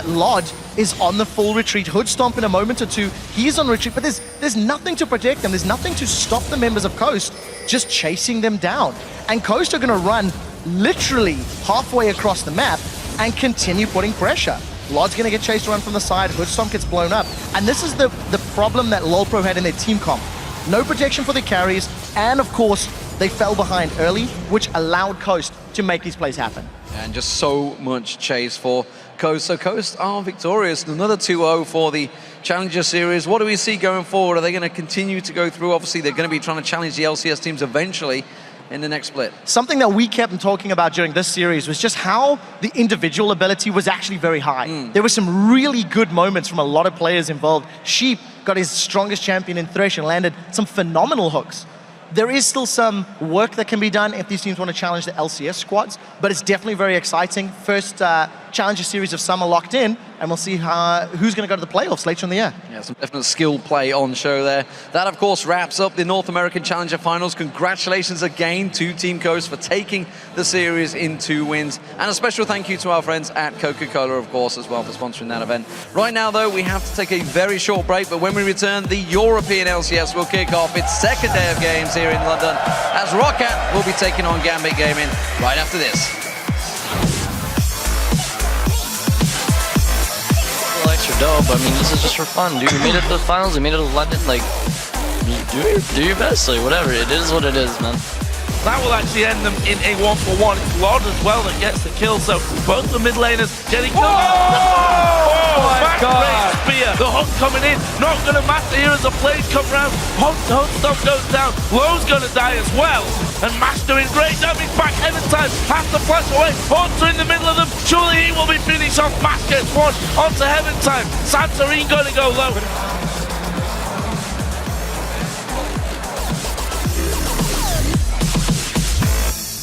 Lod is on the full retreat. Hood Stomp in a moment or two. He's on retreat, but there's nothing to protect them. There's nothing to stop the members of Coast just chasing them down. And Coast are going to run literally halfway across the map and continue putting pressure. Lod's going to get chased around from the side. Hood Stomp gets blown up. And this is the problem that LoL Pro had in their team comp. No protection for the carries, and of course, they fell behind early, which allowed Coast to make these plays happen. And just so much chase for Coast. So Coast are victorious. Another 2-0 for the Challenger Series. What do we see going forward? Are they going to continue to go through? Obviously, they're going to be trying to challenge the LCS teams eventually in the next split. Something that we kept talking about during this series was just how the individual ability was actually very high. There were some really good moments from a lot of players involved. Sheep got his strongest champion in Thresh and landed some phenomenal hooks. There is still some work that can be done if these teams want to challenge the LCS squads, but it's definitely very exciting. First Challenger Series of Summer locked in, and we'll see who's going to go to the playoffs later in the year. Yeah, some definite skill play on show there. That, of course, wraps up the North American Challenger Finals. Congratulations again to Team Coast for taking the series in 2 wins. And a special thank you to our friends at Coca-Cola, of course, as well, for sponsoring that event. Right now, though, we have to take a very short break, but when we return, the European LCS will kick off its second day of games here in London, as Roccat will be taking on Gambit Gaming right after this. Extra dope. I mean, this is just for fun, dude. We made it to the finals. We made it to London. Like, do your best. Like, whatever. It is what it is, man. That will actually end them in a 1-for-1. It's Lod as well that gets the kill, so both the mid laners getting killed. Oh my God! Spear, the hook coming in, not going to matter here as the blade come round. Hunt stuff goes down, Low's going to die as well. And Mash doing great damage back end time, has to flash away. Hunter in the middle of them, surely he will be finished off. Mash gets one onto Heaven time. Santorin going to go low.